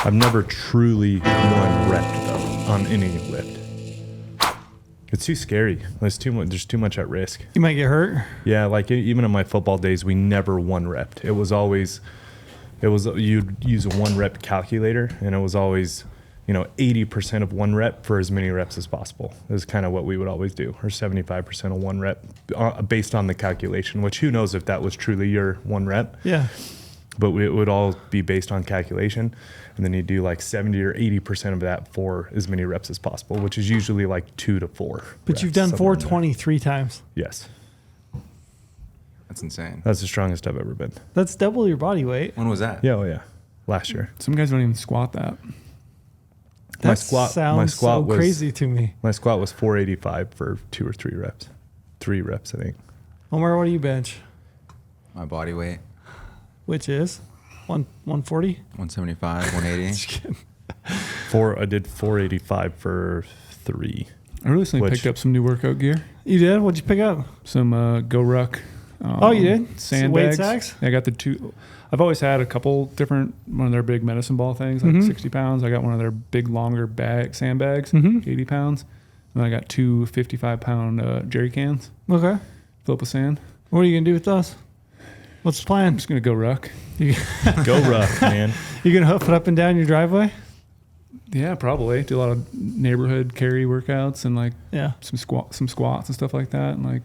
I've never truly one repped though on any lift. It's too scary. There's too much. There's too much at risk. You might get hurt. Yeah, like even in my football days, we never one repped. It was always, you'd use a 1 rep calculator, and it was always, 80% of 1 rep for as many reps as possible. Is kind of what we would always do, or 75% of 1 rep based on the calculation. Which who knows if that was truly your 1 rep? Yeah. But it would all be based on calculation. And then you do like 70 or 80% of that for as many reps as possible, which is usually like 2 to 4. But reps, you've done somewhere in there. 420 3 times. Yes. That's insane. That's the strongest I've ever been. That's double your body weight. When was that? Yeah, oh yeah. Last year. Some guys don't even squat that. That my squat sounds so was crazy to me. My squat was 485 for 2 or 3 reps. 3 reps, I think. Omar, what do you bench? My body weight, Which is 140? 175, 180. Just kidding. I did 485 for 3. I recently picked up some new workout gear. You did? What'd you pick up? Some GOHUNT. Oh, you did? Sandbags. Weight sacks? I got the 2. I've always had a couple different, one of their big medicine ball things, like 60 pounds. I got one of their big, longer sandbags, 80 pounds. And I got 2 55-pound jerry cans. Okay. Fill up with sand. What are you going to do with those? What's the plan? I'm just going to go ruck. Go rough, man. You going to hoof it up and down your driveway? Yeah, probably. Do a lot of neighborhood carry workouts and like some squats and stuff like that. And like,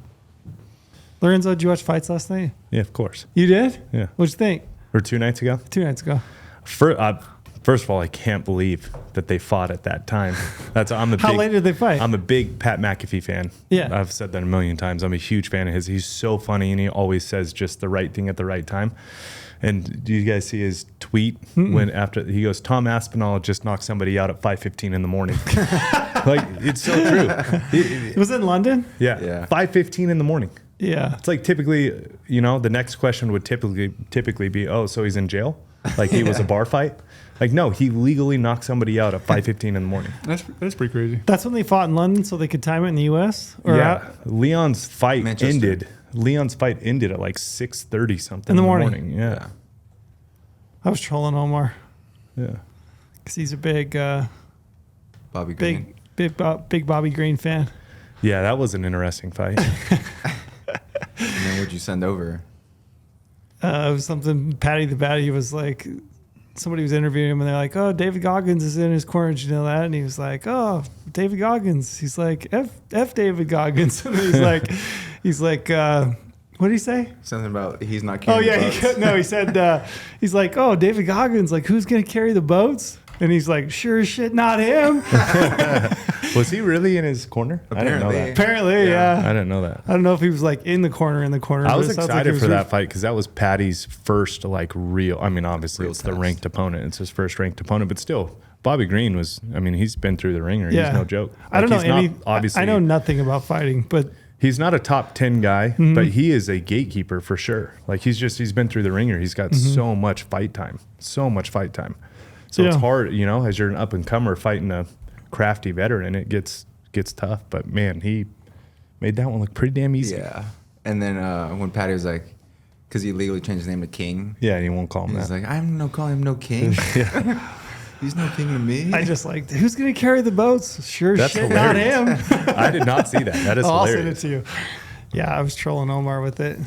Lorenzo, did you watch fights last night? Yeah, of course. You did? Yeah. What'd you think? Or 2 nights ago? 2 nights ago. First of all, I can't believe that they fought at that time. How late did they fight? I'm a big Pat McAfee fan. Yeah. I've said that a million times. I'm a huge fan of his. He's so funny, and he always says just the right thing at the right time. And do you guys see his tweet when after he goes, Tom Aspinall just knocked somebody out at 5:15 in the morning? Like, it's so true. Was it in London? Yeah. 5:15 in the morning. Yeah. It's like typically, the next question would typically be, oh, so he's in jail? Like he was a bar fight? Like, no, he legally knocked somebody out at 5:15 in the morning. that's pretty crazy. That's when they fought in London so they could time it in the U.S.? Or yeah. Leon's fight Manchester. ended at like 6:30 something In the morning. Yeah. I was trolling Omar Yeah. because he's a big Bobby Green. big Bobby Green fan. Yeah, that was an interesting fight. And then what'd you send over? It was something Patty the Batty was like, somebody was interviewing him and they're like, oh, David Goggins is in his corner. Did you know that? And he was like, oh, David Goggins. He's like, F David Goggins. And he's like, what did he say? Something about he's not Oh, carrying yeah. the boats. He said, he's like, oh, David Goggins, like, who's going to carry the boats? And he's like, sure as shit, not him. Was he really in his corner? I didn't know that. Apparently, yeah. I didn't know that. I don't know if he was like in the corner. I was excited for that fight because that was Patty's first like real. I mean, obviously it's the ranked opponent. It's his first ranked opponent, but still, Bobby Green was. I mean, he's been through the ringer. Yeah. He's no joke. I don't know any. Obviously, I know nothing about fighting, but he's not a top 10 guy, but he is a gatekeeper for sure. Like he's been through the ringer. He's got so much fight time. So it's hard, as you're an up and comer fighting a crafty veteran, it gets tough. But man, he made that one look pretty damn easy. Yeah. And then when Patty was like, because he legally changed his name to King. Yeah, and he won't call him He's that. like, I'm no calling him no king. He's no king to me. I just like, who's going to carry the boats? Sure That's shit, hilarious. not him. I did not see that. That is I'll hilarious. send it to you. Yeah, I was trolling Omar with it.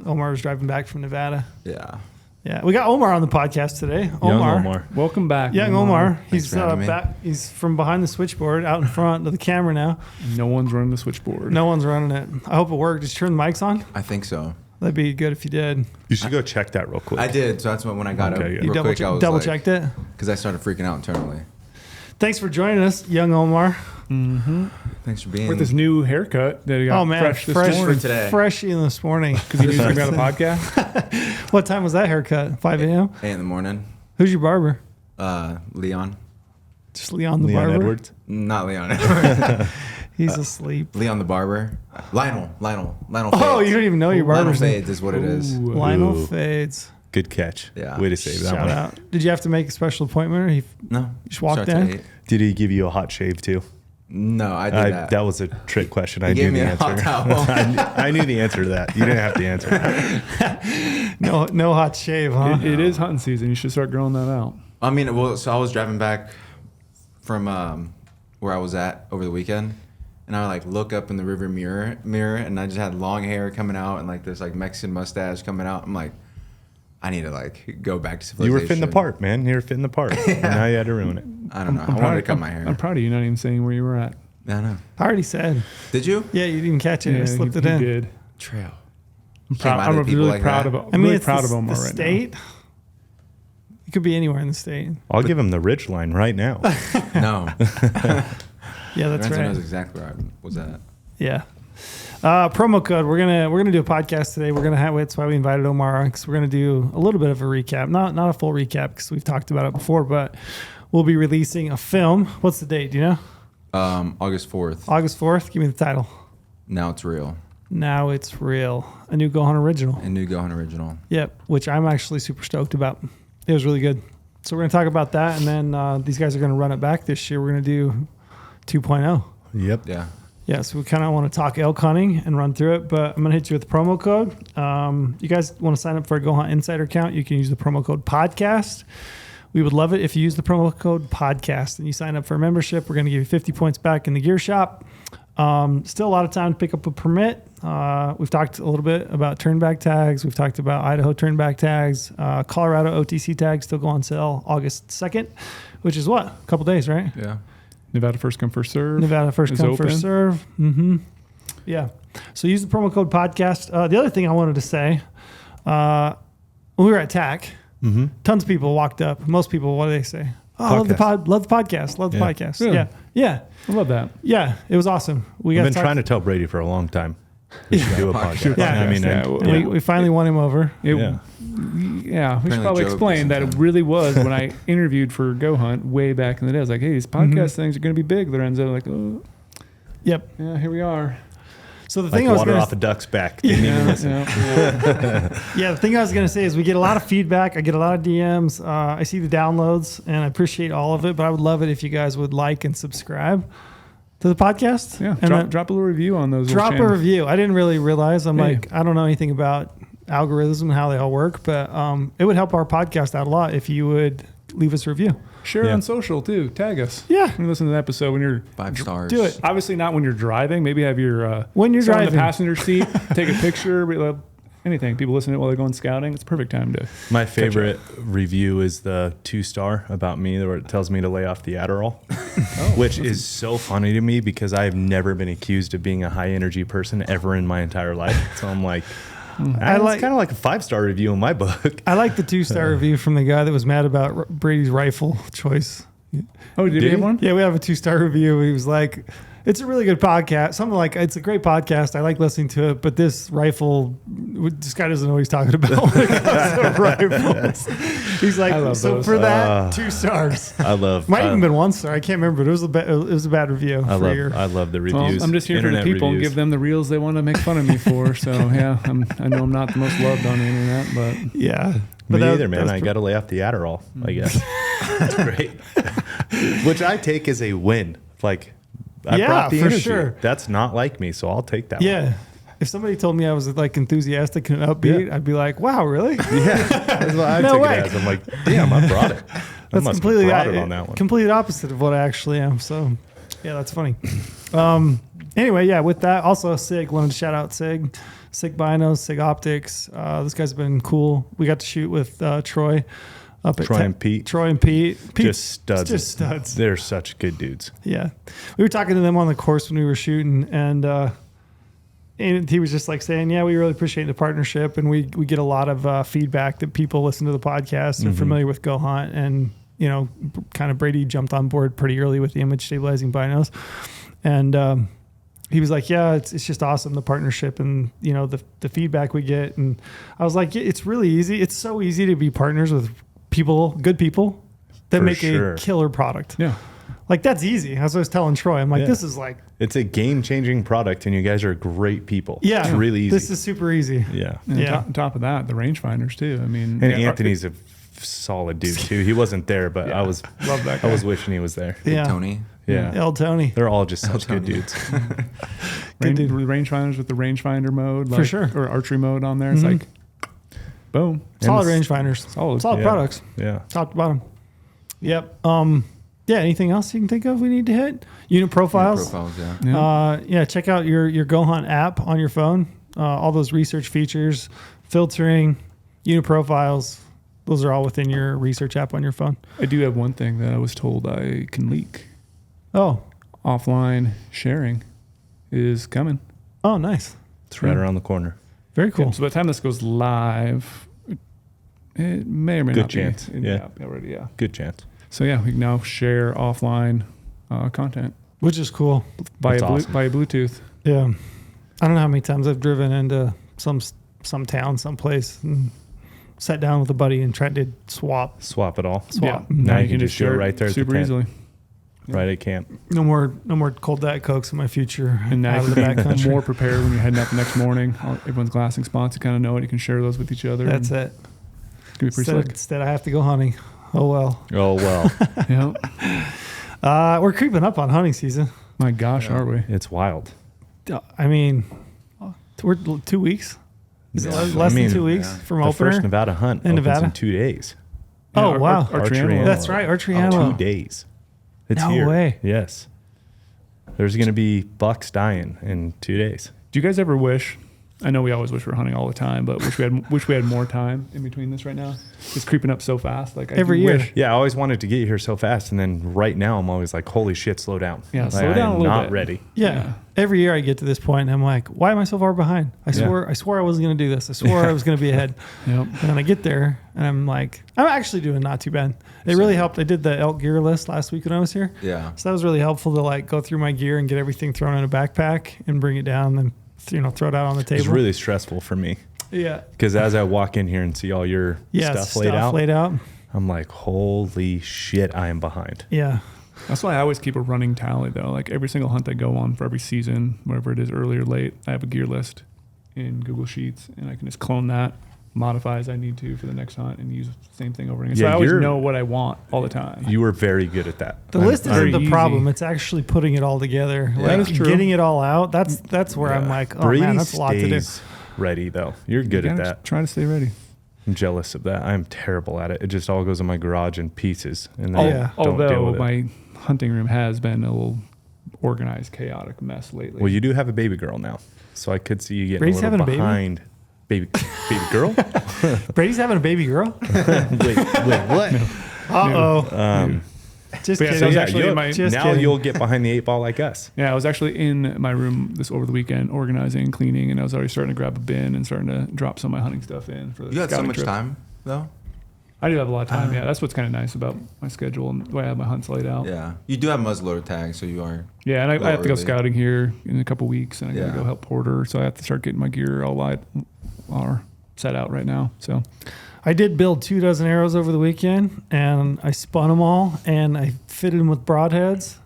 Omar was driving back from Nevada. Yeah. Yeah, we got Omar on the podcast today. Young Omar. Welcome back. Young Omar. Thanks He's for having me. back. He's from behind the switchboard, out in front of the camera now. No one's running the switchboard. No one's running it. I hope it worked. Did you turn the mics on? I think so. That'd be good if you did. You should go check that real quick. I did. So that's when I got Okay, up yeah. real You quick. I was double checked it. Because I started freaking out internally. Thanks for joining us, young Omar. Thanks for being With this new haircut that he got Oh man, fresh this fresh morning. for today. fresh in this morning. Because he knew you got a podcast. What time was that haircut? 5 a.m. 8 in the morning. Who's your barber? Leon. Just Leon the Leon barber. Edwards. Not Leon. He's asleep. Leon the barber. Lionel. Oh, Fades. you don't even know your Lionel barber's name. Fades is what it is. Ooh. Lionel Ooh. Fades. Good catch. Yeah. Way to save that Shout one. out. Did you have to make a special appointment, or he No. just walked Starts at in? 8. Did he give you a hot shave too? No, I did that. That was a trick question. I He knew gave the me a answer. hot towel. I knew the answer to that. You didn't have to answer. No hot shave, huh? It is hunting season. You should start growing that out. I mean, well, so I was driving back from where I was at over the weekend, and I like look up in the river mirror, and I just had long hair coming out and like this like Mexican mustache coming out. I'm like, I need to like go back to You civilization. were fitting the part, man. You were fitting the part. And now you had to ruin it. I don't know. I wanted to cut my hair. I'm proud of you not even saying where you were at. I know. I already said. Did you? Yeah, you didn't catch it. I slipped it he in. did. Trail. I'm really proud of Omar the right state. It could be anywhere in the state. I'll give him the ridge line right now. No. Yeah, that's Lorenzo right. knows exactly where I was at. Yeah. Promo code. We're gonna do a podcast today. We're gonna have. That's why we invited Omar, because we're gonna do a little bit of a recap. Not a full recap because we've talked about it before, but we'll be releasing a film. What's the date? Do you know? August 4th. August 4th. Give me the title. Now It's Real. Now It's Real. A new GOHUNT original. A new GOHUNT original. Yep. Which I'm actually super stoked about. It was really good. So we're gonna talk about that, and then these guys are gonna run it back this year. We're gonna do 2.0. Yep. Yeah. Yeah, so we kind of want to talk elk hunting and run through it, but I'm going to hit you with the promo code. You guys want to sign up for a GoHunt Insider account, you can use the promo code podcast. We would love it if you use the promo code podcast and you sign up for a membership. We're going to give you 50 points back in the gear shop. Still a lot of time to pick up a permit. We've talked a little bit about turnback tags. We've talked about Idaho turnback tags. Colorado OTC tags still go on sale August 2nd, which is what? A couple days, right? Yeah. Nevada first come first serve. Nevada first is come open. first serve. Mm-hmm. Yeah. So use the promo code podcast. The other thing I wanted to say, when we were at TAC, tons of people walked up. Most people, what do they say? Oh, I love the podcast. Love the podcast. Really? Yeah. I love that. Yeah. It was awesome. We I've got been trying to tell Brady for a long time. We should do a podcast. Yeah. I mean, Yeah. We finally won him over. yeah. Yeah, we should probably Joe explain that it really was when I interviewed for GoHunt way back in the day. I was like, hey, these podcast things are going to be big, Lorenzo. Like, oh, Yep. yeah, here we are. So the Like thing I was water going off a duck's back. Didn't even listen. the thing I was going to say is we get a lot of feedback. I get a lot of DMs. I see the downloads, and I appreciate all of it. But I would love it if you guys would like and subscribe to the podcast. Yeah, and drop a little review on those. Drop a review. I didn't really realize. I don't know anything about algorithms and how they all work, but it would help our podcast out a lot if you would leave us a review. Share on social too. Tag us. Yeah. When you listen to the episode when you're 5 stars. Do it. obviously not when you're driving. Maybe have your When you're someone in driving. the passenger seat, take a picture. Anything. People listen to it while they're going scouting. It's a perfect time to. My favorite review is the 2-star about me where it tells me to lay off the Adderall, which is so funny to me because I have never been accused of being a high energy person ever in my entire life. So I'm like, it's kind of like a 5-star review in my book. I like the 2-star review from the guy that was mad about Brady's rifle choice. Oh, did you have one? Yeah, we have a 2-star review. He was like, it's a really good podcast. Something like, it's a great podcast. I like listening to it, but this rifle, this guy doesn't know what he's talking about when it comes to rifles. He's like, so those. for that, 2 stars. I love. Might have even been 1 star. I can't remember, but it was a bad review. I love the Well, reviews. I'm just here for the internet people and reviews. give them the reels they want to make fun of me for. So yeah, I know I'm not the most loved on the internet, but Yeah. Me either, man. I got to lay off the Adderall, I guess. That's great. Which I take as a win. Like, I brought the for energy. sure. That's not like me, so I'll take that one. Yeah. If somebody told me I was like enthusiastic and upbeat, I'd be like, wow, really? Yeah. That's what I No took way. it as. I'm like, damn, I brought it. I That's must completely have brought it on that one. complete opposite of what I actually am. So, yeah, that's funny. Anyway, yeah, with that, also Sig, wanted to shout out Sig Binos, Sig Optics. Those guys have been cool. We got to shoot with Troy up at Troy and Pete. Troy and Pete. Just studs. Just studs. They're such good dudes. Yeah. We were talking to them on the course when we were shooting, and he was just like saying, yeah, we really appreciate the partnership, and we get a lot of feedback that people listen to the podcast and familiar with GoHunt, and kind of Brady jumped on board pretty early with the image stabilizing binos, and he was like, yeah, it's just awesome, the partnership and the feedback we get. And I was like, it's really easy. It's so easy to be partners with good people that For make sure. a killer product. yeah. Like, that's easy. As I was telling Troy, I'm like, this is like, It's a game-changing product, and you guys are great people. yeah, It's really easy. This is super easy. yeah. And Yeah. top of that, the rangefinders too. I mean, And Anthony's a solid dude, too. He wasn't there, but I was love that I guy. was wishing he was there. Yeah. Tony. Yeah. El Tony. They're all just such good dudes. Rangefinders with the rangefinder mode, For sure. or archery mode on there. It's like, boom, Solid And rangefinders. Solid. Solid Yeah. products. Yeah. Top to bottom. Yep. Yeah. Anything else you can think of we need to hit? Unit profiles. Profiles, yeah. Yeah. Check out your GoHunt app on your phone. All those research features, filtering, unit profiles. Those are all within your research app on your phone. I do have one thing that I was told I can leak. Oh. Offline sharing is coming. Oh, nice. It's right around the corner. Very cool. Yeah, so by the time this goes live, it may or may Good not chance. be in Yeah. the app already. Yeah. Good chance. So yeah, we can now share offline content Which is cool. via That's awesome. via Bluetooth. Yeah. I don't know how many times I've driven into some town, someplace, and sat down with a buddy and tried to swap. Swap it all. Swap. Yeah. Now you can just share go it right there at the super tent. easily. Right at camp. No more cold Diet Cokes in my future. And now out you of the can be backcountry. more prepared when you're heading out the next morning. Everyone's glassing spots. You kind of know it. You can share those with each other. That's and it. It's gonna be pretty slick. Instead, I have to go hunting. Oh well. Oh, well. Yeah. We're creeping up on hunting season. My gosh, are we? It's wild. I mean, we're 2 weeks. Is it Yeah. less I mean, than 2 weeks yeah. from The opener? first Nevada hunt in opens Nevada? in 2 days. Oh, Yeah, wow. Archery Archery Elk. That's right. Archery Oh, Antelope. 2 days. It's No here. way. Yes. There's going to be bucks dying in 2 days. Do you guys ever wish? I know we always wish we were hunting all the time, but wish we had more time in between this right now. It's creeping up so fast. Like Every do year. wish- Yeah, I always wanted to get here so fast, and then right now I'm always like, "Holy shit, slow down!" Yeah, Like, slow down a I'm little not bit. ready. Yeah. Yeah. Every year I get to this point and I'm like, why am I so far behind? I swore I wasn't going to do this. I swore I was going to be ahead. Yep. And then I get there and I'm like, I'm actually doing not too bad. It really helped. I did the elk gear list last week when I was here. Yeah. So that was really helpful to like go through my gear and get everything thrown in a backpack and bring it down and throw it out on the table. It's really stressful for me yeah. because as I walk in here and see all your stuff laid out, I'm like, "Holy shit, I am behind." Yeah. That's why I always keep a running tally, though. Like every single hunt I go on for every season, whatever it is, early or late, I have a gear list in Google Sheets, and I can just clone that, modify as I need to for the next hunt, and use the same thing over again. So Yeah, I always you're- know what I want all the time. You were very good at that. The list isn't very the easy. problem. It's actually putting it all together. Yeah. Like That is true. getting it all out. That's where I'm like, oh Brady man, that's a lot to do. stays ready though. You're good You at gotta that. Try to stay ready. I'm jealous of that. I'm terrible at it. It just all goes in my garage in pieces, and Oh, then yeah. I don't deal Although with it. my hunting room has been a little organized, chaotic mess lately. Well, you do have a baby girl now, so I could see you getting Brady's a little having a baby? behind. Baby girl? Brady's having a baby girl. wait, what? Uh-oh. Just But yeah, kidding. so I was Yeah, actually you'll- in my- Just now kidding. you'll get behind the 8 ball like us. Yeah, I was actually in my room over the weekend organizing and cleaning, and I was already starting to grab a bin and starting to drop some of my hunting stuff in for the You had so scouting much trip. time though. I do have a lot of time. Yeah, that's what's kind of nice about my schedule and the way I have my hunts laid out. Yeah. You do have muzzleloader tags, so you are. Yeah, and I have to go early. scouting here in a couple weeks, and I got to Yeah. go help Porter, so I have to start getting my gear all set out right now. So I did build 24 arrows over the weekend, and I spun them all, and I fitted them with broadheads,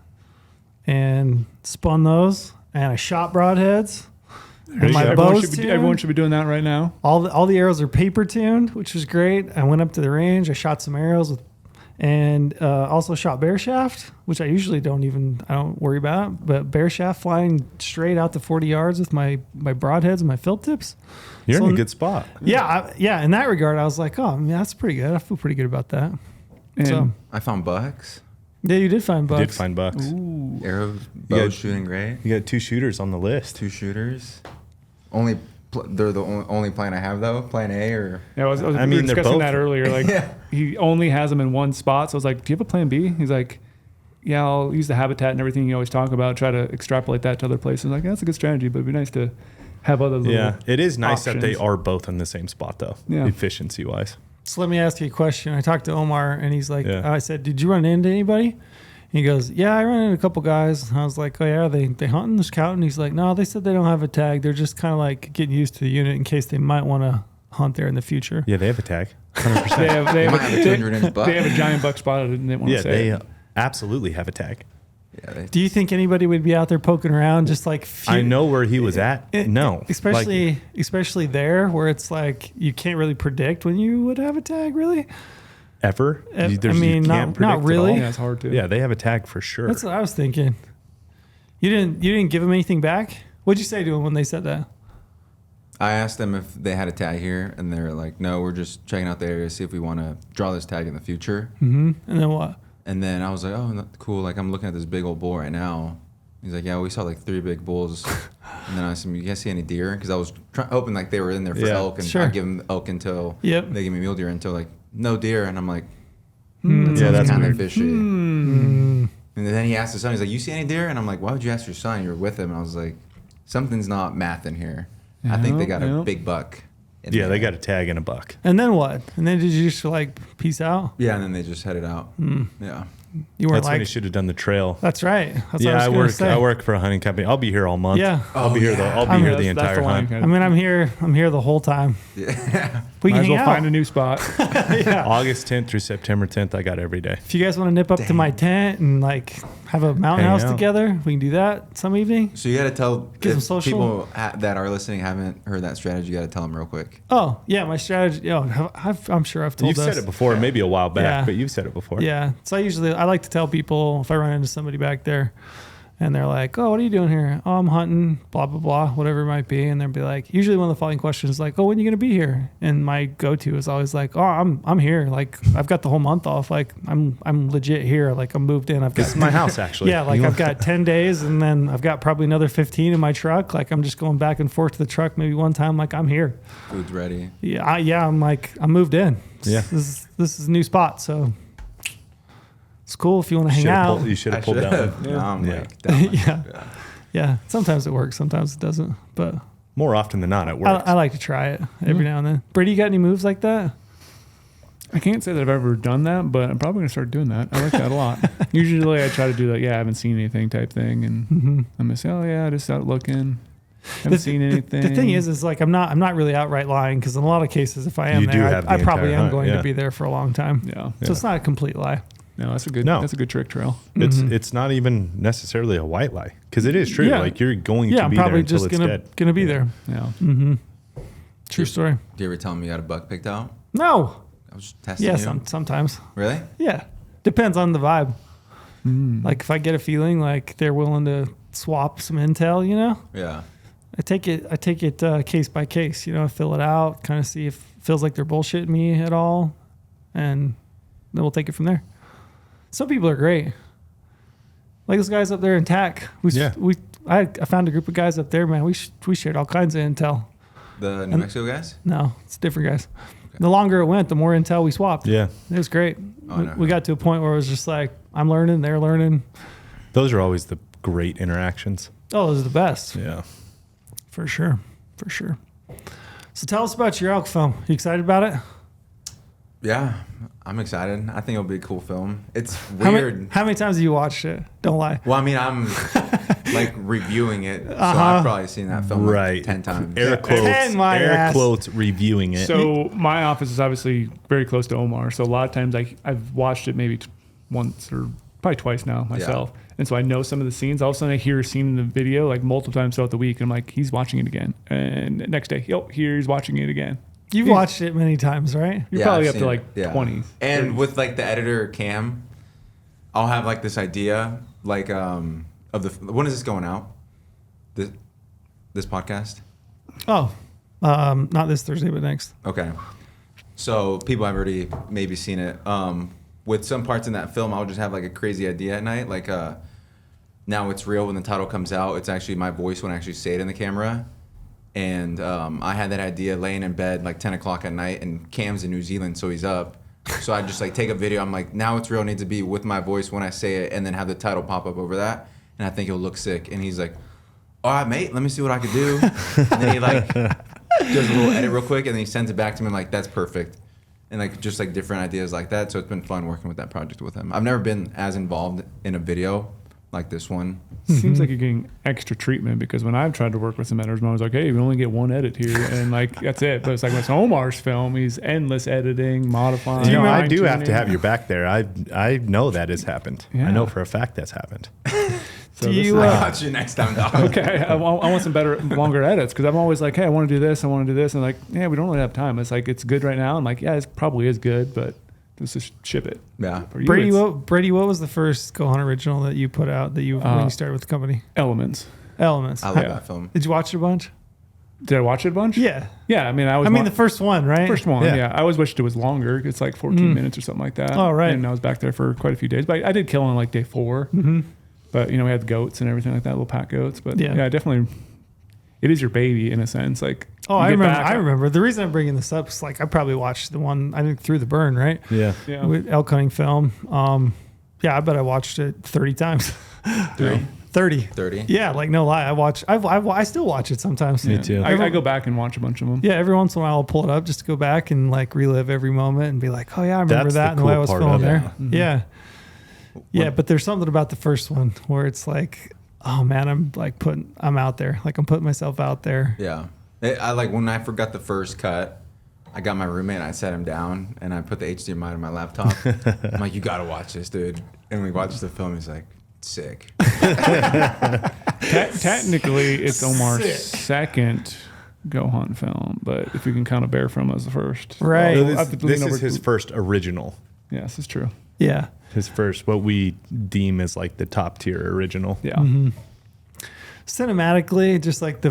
and spun those, and I shot broadheads. And my bow's tuned. everyone should be doing that right now. All the arrows are paper tuned, which was great. I went up to the range. I shot some arrows and also shot bear shaft, which I usually I don't worry about. But bear shaft flying straight out to 40 yards with my broadheads and my filt tips. You're So- in a good spot. Yeah. In that regard, I was like, oh, man, that's pretty good. I feel pretty good about that. And So I found bucks. yeah, you did find bucks. You did find bucks. ooh, Arrows, bow Yeah. shooting great. You got 2 shooters on the list. 2 shooters. They're the only plan I have though. Plan A or yeah, I I we mean, were they're discussing both- that earlier. Like Yeah. he only has them in one spot, so I was like, "Do you have a plan B?" He's like, "Yeah, I'll use the habitat and everything you always talk about. Try to extrapolate that to other places." I'm like, that's a good strategy, but it'd be nice to have other little Yeah, it is nice that they options. are both in the same spot though, Yeah. efficiency wise. So let me ask you a question. I talked to Omar, and he's like, Yeah. I said, did you run into anybody? He goes, yeah, I ran into a couple guys. I was like, oh yeah, they hunting, they're scouting. He's like, no, they said they don't have a tag. They're just kind of like getting used to the unit in case they might want to hunt there in the future. Yeah, they have a tag. 100%. They have, They might have a 200-inch buck. they have a giant buck spotted and they want Yeah, to say they it. absolutely have a tag. yeah, Do you think anybody would be out there poking around just like I know where he was at. No. especially there where it's like you can't really predict when you would have a tag, really. Ever? I You mean, can't not predict at really. all. Yeah, it's hard to. Yeah, they have a tag for sure. That's what I was thinking. You didn't give them anything back? What'd you say to them when they said that? I asked them if they had a tag here, and they're like, "No, we're just checking out the area, see if we want to draw this tag in the future." Mm-hmm. And then what? And then I was like, oh, cool. Like, I'm looking at this big old bull right now. He's like, yeah, we saw like 3 big bulls. And then I said, you guys see any deer? Because I was hoping like they were in there for elk, and I'd give them elk until they give me mule deer until like no deer. And I'm like, that's kind of fishy. And then he asked his son, he's like, you see any deer? And I'm like, why would you ask your son? You're with him. And I was like, something's not math in here. I think they got a big buck. Yeah, they got a tag and a buck. And then what? And then did you just like peace out? Yeah, and then they just headed out. Yeah. You weren't That's when you should have done the trail. That's right. That's Yeah, what I was gonna say. I work for a hunting company. I'll be here all month. Yeah. I'll be here the entire hunt. I mean, I'm here the whole time. Yeah. We Might can as hang well out. find a new spot. Yeah. August 10th through September 10th, I got every day. If you guys want to nip up to my tent and like have a mountain Hang house out. together, we can do that some evening. So you got to tell Get some if social. people that are listening haven't heard that strategy. You got to tell them real quick. Oh yeah, my strategy. I'm sure I've told You've us. said it before, maybe a while back, Yeah. but you've said it before. Yeah. So I like to tell people if I run into somebody back there and they're like, oh, what are you doing here? Oh, I'm hunting, blah, blah, blah, whatever it might be. And they'll be like, usually one of the following questions is like, oh, when are you going to be here? And my go-to is always like, oh, I'm here. Like I've got the whole month off. Like I'm legit here. Like I'm moved in. This is my house, actually. Yeah. Like I've got 10 days and then I've got probably another 15 in my truck. Like I'm just going back and forth to the truck maybe one time. Like I'm here. Food's ready. Yeah. I'm like, I'm moved in. Yeah. This is a new spot. So it's cool if you want to hang out. You should have pulled that one. Now I'm Yeah. like, down my- Yeah. Yeah. Sometimes it works. Sometimes it doesn't. But More often than not, it works. I like to try it every now and then. Brady, you got any moves like that? I can't say that I've ever done that, but I'm probably going to start doing that. I like that a lot. Usually I try to do that, I haven't seen anything type thing. And I'm going to say, oh, yeah, just out looking. Haven't seen anything. The thing is like I'm not really outright lying because in a lot of cases, if I am You do there, have the I probably entire am hunt, going yeah. to be there for a long time. Yeah. So it's not a complete lie. No, that's a good trick trail. It's not even necessarily a white lie because it is true. Yeah. Like you're going Yeah, to I'm be there probably until just it's dead. gonna be there. Yeah. True story. Do you ever tell them you got a buck picked out? No. I was just testing Yeah, you. sometimes. Really? Yeah. Depends on the vibe. Like if I get a feeling like they're willing to swap some intel, Yeah. I take it case by case, fill it out, kind of see if it feels like they're bullshitting me at all, and then we'll take it from there. Some people are great. Like those guys up there in TAC. I found a group of guys up there, man. We shared all kinds of intel. The New Mexico guys? No, it's different guys. The longer it went, the more intel we swapped. Yeah. It was great. Oh, no. We got to a point where it was just like, I'm learning, they're learning. Those are always the great interactions. Oh, those are the best. Yeah. For sure. For sure. So tell us about your elk film. You excited about it? Yeah. I'm excited. I think it'll be a cool film. It's How weird. many times have you watched it? Don't lie. Well, I mean, I'm like reviewing it, so I've probably seen that film Right. like 10 times. Air quotes. Ten, my Air ass. quotes reviewing it. So my office is obviously very close to Omar. So a lot of times I've watched it maybe once or probably twice now myself. And so I know some of the scenes. All of a sudden I hear a scene in the video like multiple times throughout the week. And I'm like, he's watching it again. And next day, here he's watching it again. You've watched it many times, right? You're Yeah, probably I've up to seen like it. Yeah. 20. And with like the editor Cam, I'll have like this idea, like of when is this going out? This podcast? Oh, not this Thursday, but next. Okay. So people have already maybe seen it. With some parts in that film, I'll just have like a crazy idea at night. Like Now It's Real, when the title comes out, it's actually my voice when I actually say it in the camera. And I had that idea laying in bed like 10 o'clock at night, and Cam's in New Zealand, so he's up. So I just like take a video. I'm like, Now It's Real needs to be with my voice when I say it, and then have the title pop up over that. And I think it'll look sick. And he's like, all right, mate, let me see what I could do. And then he like does a little edit real quick, and then he sends it back to me. I'm like, that's perfect. And like just like different ideas like that. So it's been fun working with that project with him. I've never been as involved in a video like this one. Seems like you're getting extra treatment, because when I've tried to work with some editors, I was like, hey, we only get one edit here, and like that's it. But it's like with Omar's film, he's endless editing, modifying. I do have to fine-tuning. have your back there. I know that has happened. Yeah. I know for a fact that's happened. So Do this you, is- I got you next time, dog. okay, I want some better, longer edits, because I'm always like, hey, I want to do this, and like, yeah, we don't really have time. It's like, it's good right now. I'm like, yeah, it probably is good, but let's just ship it. Yeah. For you, Brady, it's Brady, what was the first GOHUNT original that you put out when you started with the company? Elements. Elements. I love Yeah. that film. Did you watch it a bunch? Did I watch it a bunch? Yeah. Yeah. I mean, the first one, right? First one, Yeah. yeah. I always wished it was longer. It's like 14 minutes or something like that. Oh, right. And I was back there for quite a few days. But I did kill on like day 4. Mm-hmm. But, we had the goats and everything like that, little pack goats. But Yeah. definitely, it is your baby in a sense. Like, Oh, you I get remember. back- I remember. The reason I'm bringing this up is like I probably watched the one I think Through the Burn, right? Yeah. Yeah. With elk hunting film. I bet I watched it 30 times. 30. 30. Yeah, like no lie. I still watch it sometimes. Me too. I go back and watch a bunch of them. Yeah, every once in a while I'll pull it up just to go back and like relive every moment and be like, oh yeah, I remember That's the that and the way I cool was part feeling of it. there. Mm-hmm. Yeah. Yeah, but there's something about the first one where it's like, oh man, I'm out there. Like I'm putting myself out there. Yeah. I like when I forgot the first cut, I got my roommate and I sat him down and I put the HDMI to my laptop. I'm like, you got to watch this, dude. And we watched the film. He's like, sick. Technically, it's Omar's second GOHUNT film, but if you can count a bear film as the first. Right. I'll So have to lean this over is his to- first original. Yes, it's true. Yeah. His first, what we deem as like the top tier original. Yeah. Mm-hmm. Cinematically, just like the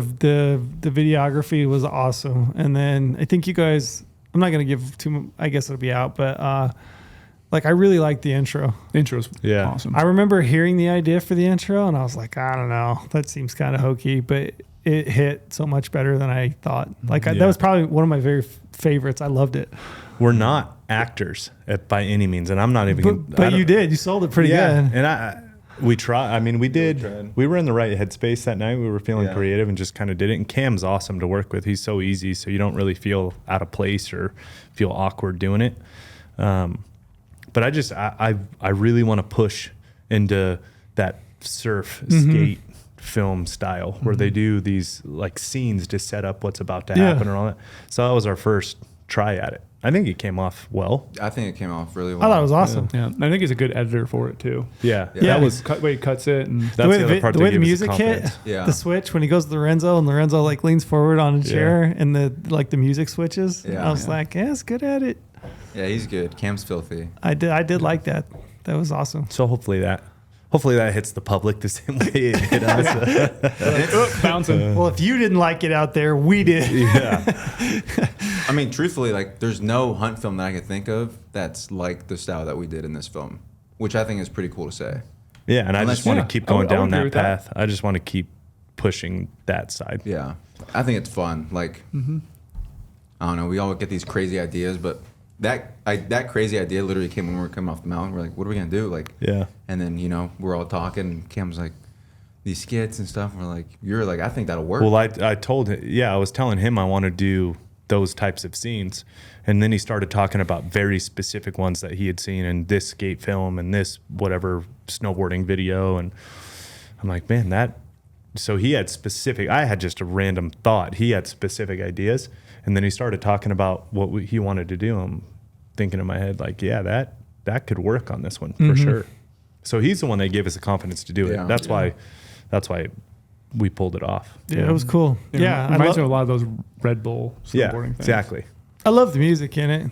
videography was awesome. And then I think you guys, I'm not going to give too much, I guess it'll be out, but like I really liked the intro. Intro's Yeah. awesome. I remember hearing the idea for the intro and I was like, I don't know, that seems kind of hokey, but it hit so much better than I thought. Like that Yeah. was probably one of my very favorites. I loved it. We're not actors by any means, and I'm not even. But you did. You sold it pretty good. And we try. I mean, we did. tried. We were in the right headspace that night. We were feeling Yeah. creative and just kind of did it. And Cam's awesome to work with. He's so easy, so you don't really feel out of place or feel awkward doing it. But I really want to push into that surf skate film style where they do these like scenes to set up what's about to Yeah. happen and all that. So that was our first try at it. I think it came off well. I think it came off really I well. thought it was awesome. Yeah. I think he's a good editor for it too. Yeah, Yeah. that was. Way he cuts it and That's The way, the other part the, that way the gave us music hit, confidence. Yeah. the switch when he goes to Lorenzo and Lorenzo like leans forward on a Yeah. chair and the music switches. Yeah. I was like, yeah, it's good at it. Yeah, he's good. Cam's filthy. I did like that. That was awesome. So hopefully that hits the public the same way it hit us. bouncing. Well, if you didn't like it out there, we did. Yeah. I mean, truthfully, like, there's no hunt film that I could think of that's like the style that we did in this film, which I think is pretty cool to say. Yeah, and I Unless- just want to yeah, keep I going would- I would down agree that with that. path. I just want to keep pushing that side. Yeah, I think it's fun. Like, I don't know, we all get these crazy ideas, but that crazy idea literally came when we were coming off the mountain. We're like, what are we gonna do? Like, Yeah. and then we're all talking. Cam's like, these skits and stuff. And we're like, you're like, I think that'll work. Well, I told him, I was telling him I want to do those types of scenes. And then he started talking about very specific ones that he had seen in this skate film and this whatever snowboarding video. And I'm like, man, so he had specific, I had just a random thought. He had specific ideas. And then he started talking about what he wanted to do. I'm thinking in my head, like, yeah, that could work on this one for sure. So he's the one that gave us the confidence to do it. Yeah. That's why we pulled it off. Yeah, it was cool. It Yeah, reminds me of a lot of those Red Bull snowboarding Yeah, things. exactly. I love the music in it.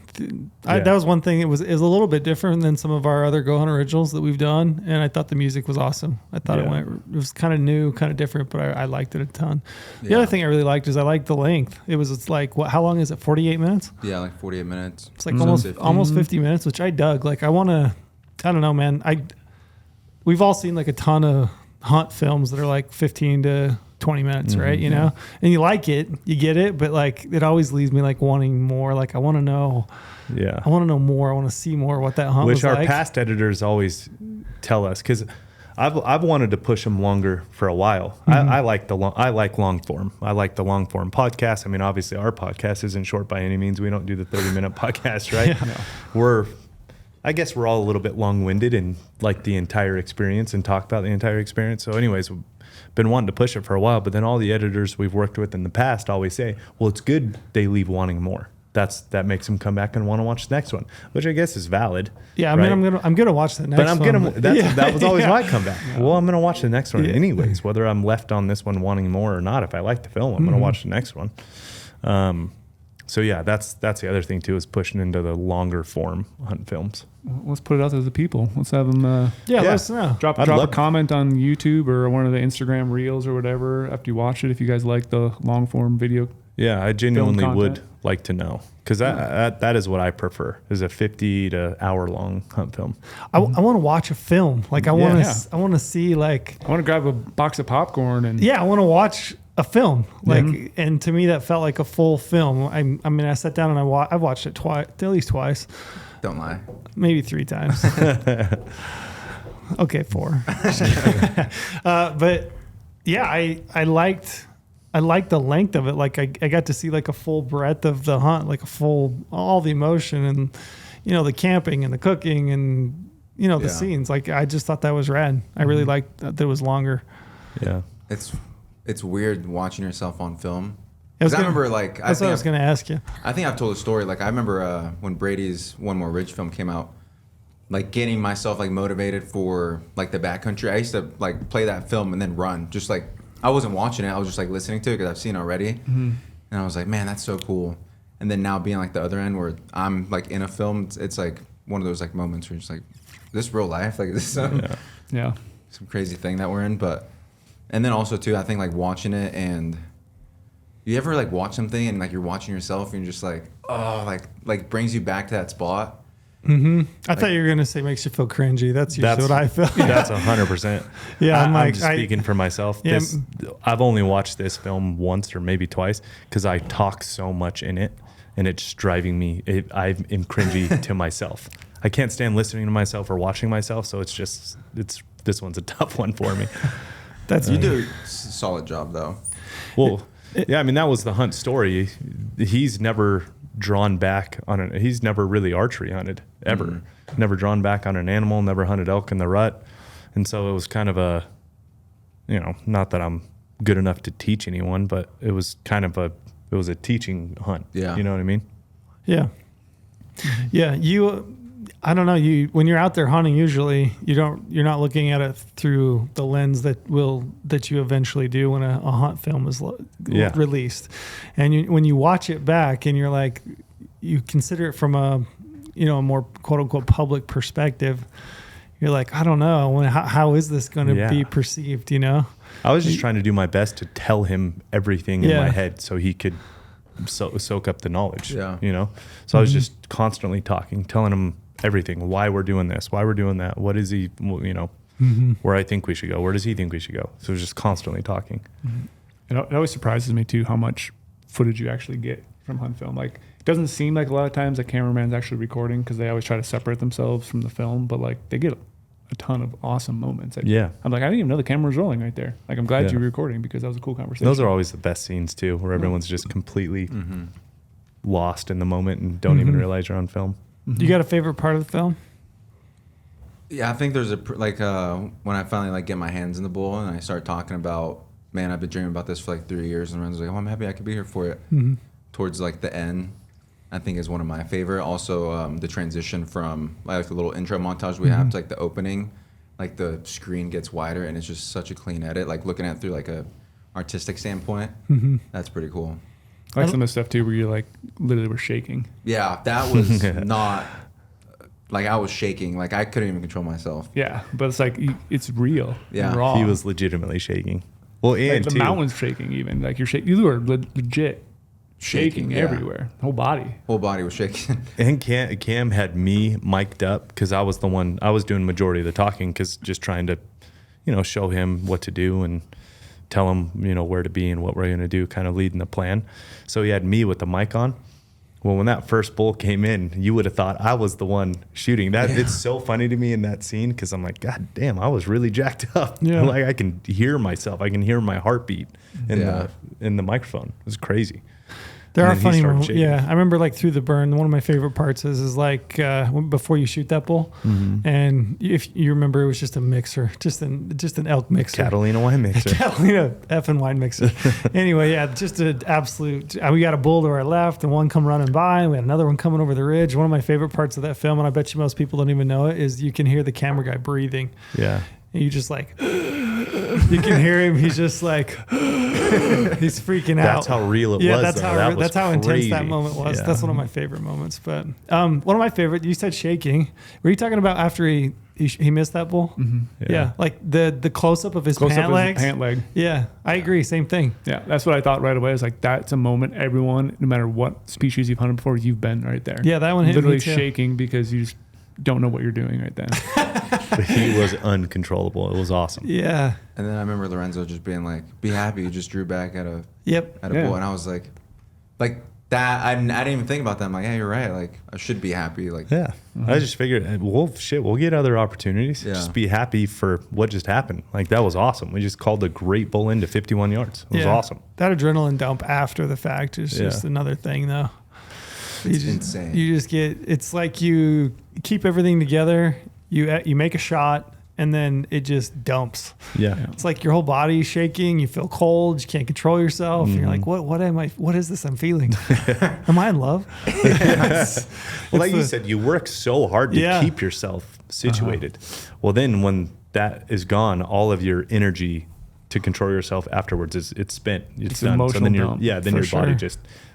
That was one thing. It was a little bit different than some of our other GoHunt originals that we've done, and I thought the music was awesome. I thought Yeah. it was kind of new, kind of different, but I liked it a ton. The Yeah. other thing I really liked is I liked the length. It's like how long is it? 48 minutes. Yeah, like 48 minutes. It's like almost 50 minutes, which I dug. Like I don't know, man. We've all seen like a ton of hunt films that are like 15 to 20 minutes, right? You know, and you like it, you get it, but like it always leaves me like wanting more. Like I want to know more. I want to see more what that hunt was Which our like. past editors always tell us, because I've wanted to push them longer for a while. I like long form. I like the long form podcast. I mean, obviously our podcast isn't short by any means. We don't do the 30-minute podcast, right? I guess we're all a little bit long-winded and like the entire experience and talk about the entire experience. So anyways, we've been wanting to push it for a while, but then all the editors we've worked with in the past always say, well, it's good they leave wanting more. That makes them come back and want to watch the next one, which I guess is valid. Yeah, I right? mean, I'm gonna watch the next But I'm one. gonna. That was always my comeback. Yeah. Well, I'm gonna watch the next one Yeah. anyways, whether I'm left on this one wanting more or not. If I like the film, I'm gonna watch the next one. So yeah, that's the other thing too, is pushing into the longer form hunt films. Well, let's put it out to the people. Let's have them Let us know. drop a comment on YouTube or one of the Instagram reels or whatever after you watch it, if you guys like the long form video. Yeah, I genuinely would content. like to know, because that is what I prefer, is a 50 to hour long hunt film. I want to watch a film. Like I want to see like. I want to grab a box of popcorn and Yeah, I want to watch a film. Like, and to me, that felt like a full film. I mean, I sat down and I watched it at least twice, Don't lie. maybe 3 times. Okay, 4. But yeah, I liked the length of it. Like I got to see like a full breadth of the hunt, like all the emotion and, the camping and the cooking and, the scenes. Like I just thought that was rad. I really liked that it was longer. Yeah. It's weird watching yourself on film. I remember like that's what I was going to ask you. I think I've told a story. Like I remember when Brady's One More Ridge film came out, like getting myself like motivated for like the backcountry. I used to like play that film and then run. Just like I wasn't watching it. I was just like listening to it because I've seen it already. And I was like, man, that's so cool. And then now being like the other end where I'm like in a film, it's like one of those like moments where you're just like, is this real life? Like is this some crazy thing that we're in? And then also too, I think like watching it, and you ever like watch something and like you're watching yourself and you're just like, oh, like brings you back to that spot. I thought you were going to say makes you feel cringy. That's usually what I feel. That's 100%. Yeah, I'm just speaking for myself. Yeah. I've only watched this film once or maybe twice because I talk so much in it, and it's driving me. I am cringy to myself. I can't stand listening to myself or watching myself. So this one's a tough one for me. You do a solid job though. Well, yeah, I mean, that was the hunt story. He's never drawn back on he's never really archery hunted ever. Never drawn back on an animal, never hunted elk in the rut. And so it was kind of a, not that I'm good enough to teach anyone, but it was kind of it was a teaching hunt. Yeah. You know what I mean? Yeah. Yeah. I don't know. When you're out there hunting, usually you're not looking at it through the lens that you eventually do when a hunt film is released. And when you watch it back and you're like, you consider it from a more quote unquote public perspective, you're like, I don't know, how is this going to be perceived? I was just trying to do my best to tell him everything in my head so he could soak up the knowledge. Yeah. So I was just constantly talking, telling him everything, why we're doing this, why we're doing that, what is he, where I think we should go, where does he think we should go. So it was just constantly talking. It always surprises me too how much footage you actually get from hunt film. Like, it doesn't seem like a lot of times the cameraman's actually recording because they always try to separate themselves from the film, but like they get a ton of awesome moments. Like, I'm like, I didn't even know the camera was rolling right there. Like, I'm glad you were recording because that was a cool conversation. Those are always the best scenes too, where everyone's just completely lost in the moment and don't even realize you're on film. You got a favorite part of the film? Yeah, I think there's when I finally like get my hands in the bull and I start talking about, man, I've been dreaming about this for like 3 years, and everyone's like, oh, I'm happy I could be here for it. Towards like the end, I think is one of my favorite. Also, the transition from like the little intro montage we have to like the opening, like the screen gets wider and it's just such a clean edit. Like looking at it through like a artistic standpoint, that's pretty cool. I like some of the stuff too where you like literally were shaking. Yeah, that was not like I was shaking. Like I couldn't even control myself. Yeah, but it's like it's real. Yeah, and raw. He was legitimately shaking. Well, and like the mountain's shaking even. Like you're shaking. You were legit shaking everywhere. Whole body was shaking. And Cam had me mic'd up because I was the one. I was doing majority of the talking because just trying to, show him what to do and tell him, where to be and what we're going to do, kind of leading the plan. So he had me with the mic on. Well, when that first bull came in, you would have thought I was the one shooting. It's so funny to me in that scene because I'm like, God damn, I was really jacked up. Yeah. Like I can hear myself. I can hear my heartbeat in the microphone. It was crazy. There are funny moments. Yeah, I remember like through the burn. One of my favorite parts is like before you shoot that bull, and if you remember, it was just a mixer, just an elk mixer, Catalina wine mixer, Catalina effing wine mixer. Anyway, yeah, just an absolute. We got a bull to our left, and one come running by, and we had another one coming over the ridge. One of my favorite parts of that film, and I bet you most people don't even know it, is you can hear the camera guy breathing. Yeah, and you just like. You can hear him. He's just like, he's freaking out. That's how real it was. That's though. how was that's how intense crazy. that moment was. Yeah. That's one of my favorite moments. But one of my favorite. You said shaking. Were you talking about after he missed that bull? Mm-hmm. Yeah. Like the close up of his Close pant up his legs. pant leg. Yeah, I agree. Same thing. Yeah, that's what I thought right away. It's like, that's a moment everyone, no matter what species you've hunted before, you've been right there. Yeah, that one hit literally me too. shaking because you just don't know what you're doing right then. But he was uncontrollable. It was awesome. Yeah. And then I remember Lorenzo just being like, "Be happy, you just drew back at a Yep. at a Yeah. bull," and I was like that. I didn't even think about that. I'm like, "Yeah, you're right. Like, I should be happy." Like, Yeah. I just figured, we'll get other opportunities. Yeah. Just be happy for what just happened. Like, that was awesome. We just called a great bull into 51 yards. It was awesome. That adrenaline dump after the fact is Yeah. just another thing, though. It's insane. You just get. It's like you keep everything together. You make a shot, and then it just dumps. Yeah. It's like your whole body is shaking. You feel cold. You can't control yourself. You're like, what am I? What is this I'm feeling? Am I in love? Well, like you said, you work so hard to Yeah. keep yourself situated. Well, then when that is gone, all of your energy to control yourself afterwards it's spent. It's an done. So emotional then dump, then for your body sure.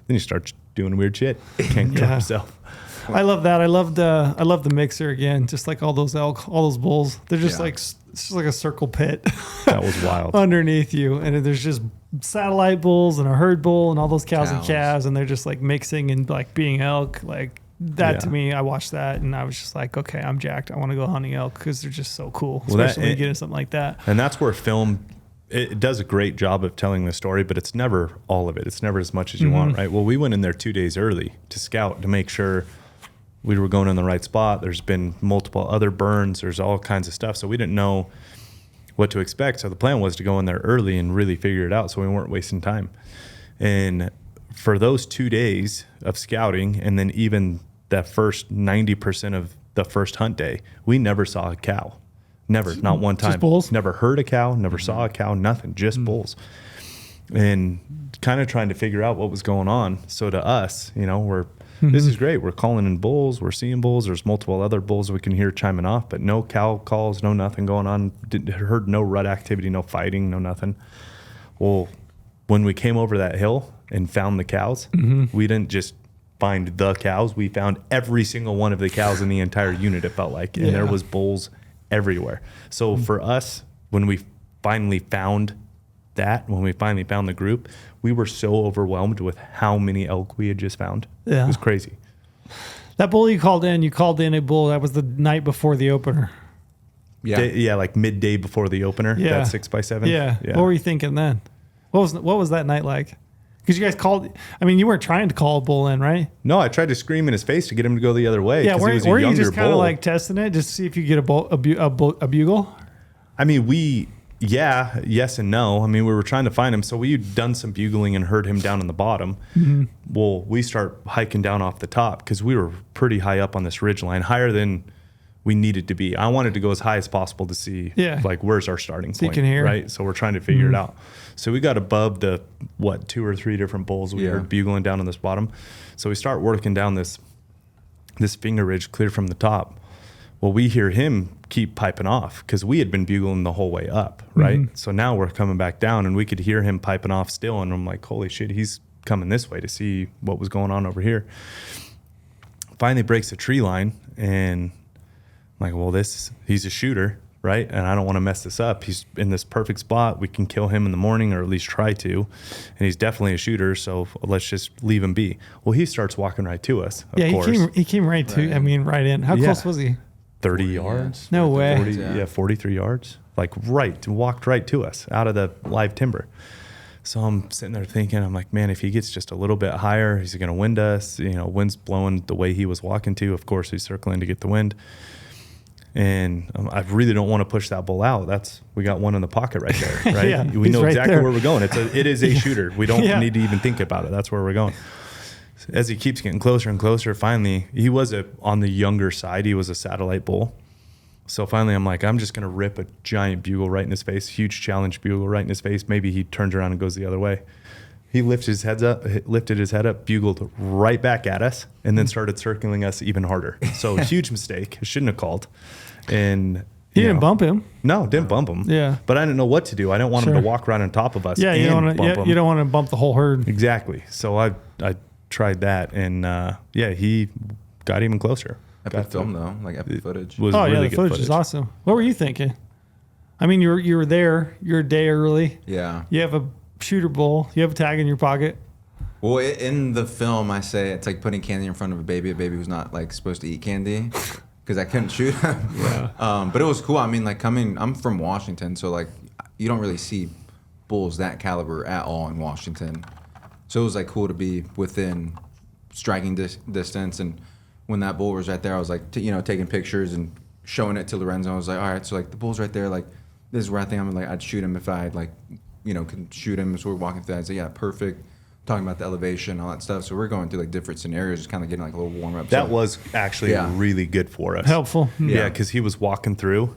then you start doing weird shit. You can't control Yeah. yourself. I love that. I love the mixer again. Just like all those elk, all those bulls. They're just Yeah. like it's just like a circle pit That was wild. underneath you, and there's just satellite bulls and a herd bull and all those cows and Cows. calves, and they're just like mixing and like being elk. Like that Yeah. to me, I watched that and I was just like, okay, I'm jacked. I want to go hunting elk because they're just so cool, Well, especially when you and- get into something like that. And that's where film it does a great job of telling the story, but it's never all of it. It's never as much as you want, right? Well, we went in there 2 days early to scout to make sure we were going in the right spot. There's been multiple other burns. There's all kinds of stuff. So we didn't know what to expect. So the plan was to go in there early and really figure it out so we weren't wasting time. And for those 2 days of scouting, and then even that first 90% of the first hunt day, we never saw a cow. Never, not one time. Just bulls? Never heard a cow, never saw a cow, nothing, just bulls. And kind of trying to figure out what was going on. So to us, this is great. We're calling in bulls, we're seeing bulls. There's multiple other bulls we can hear chiming off, but no cow calls, no nothing going on. Heard no rut activity, no fighting, no nothing. Well, when we came over that hill and found the cows, we didn't just find the cows. We found every single one of the cows in the entire unit, it felt like. And there was bulls everywhere. So for us, when we finally found when we finally found the group, we were so overwhelmed with how many elk we had just found. Yeah. It was crazy. That bull you called in a bull that was the night before the opener. Yeah. Like midday before the opener. Yeah. That 6x7. Yeah. What were you thinking then? What was that night like? Because you guys called. I mean, you weren't trying to call a bull in, right? No, I tried to scream in his face to get him to go the other way. Yeah. 'cause he was a Were you younger just kind of bull. like testing it, just to see if you get a bugle? I mean, yes and no. I mean, we were trying to find him. So we'd done some bugling and heard him down in the bottom. Well, we start hiking down off the top because we were pretty high up on this ridge line, higher than we needed to be. I wanted to go as high as possible to see, like, where's our starting So you point, can hear. right? So we're trying to figure it out. So we got above the, 2 or 3 different bulls we heard bugling down on this bottom. So we start working down this finger ridge clear from the top. Well, we hear him keep piping off because we had been bugling the whole way up, right? So now we're coming back down and we could hear him piping off still. And I'm like, holy shit, he's coming this way to see what was going on over here. Finally breaks the tree line and I'm like, well, he's a shooter, right? And I don't want to mess this up. He's in this perfect spot. We can kill him in the morning or at least try to. And he's definitely a shooter, so let's just leave him be. Well, he starts walking right to us, of course. He came right to. I mean, right in. How close was he? 30 yards. No way. 40, 43 yards. Like walked right to us out of the live timber. So I'm sitting there thinking, I'm like, man, if he gets just a little bit higher, he's going to wind us. Wind's blowing the way he was walking to. Of course, he's circling to get the wind. And I really don't want to push that bull out. We got one in the pocket right there, right? Yeah, we he's know right exactly there. where we're going. It is a shooter. We don't Yeah. need to even think about it. That's where we're going. As he keeps getting closer and closer, finally, he was on the younger side. He was a satellite bull. So finally, I'm like, I'm just going to rip a giant bugle right in his face, huge challenge bugle right in his face. Maybe he turns around and goes the other way. He lifted his head up, bugled right back at us, and then started circling us even harder. So huge mistake. I shouldn't have called. And He didn't bump him. No, didn't bump him. Yeah. But I didn't know what to do. I didn't want him Sure. to walk around on top of us. Yeah, and you don't want bump to. him. You don't want to bump the whole herd. Exactly. So I tried that, and he got even closer. Epic film though, like epic footage. Was Oh really yeah, the good footage is awesome. What were you thinking? I mean, you were there. You're a day early. Yeah. You have a shooter bowl. You have a tag in your pocket. Well, in the film, I say it's like putting candy in front of a baby who's not like supposed to eat candy, because I couldn't shoot him. Yeah. But it was cool. I mean, like I'm from Washington, so like you don't really see bulls that caliber at all in Washington. So it was like cool to be within striking distance. And when that bull was right there, I was like, taking pictures and showing it to Lorenzo. I was like, all right, so like the bull's right there. Like this is where I think I'd shoot him if I had like, could shoot him as we're walking through. I'd say, yeah, perfect. Talking about the elevation, all that stuff. So we're going through like different scenarios, just kind of getting like a little warm up. That was actually really good for us. Helpful. Yeah, because he was walking through,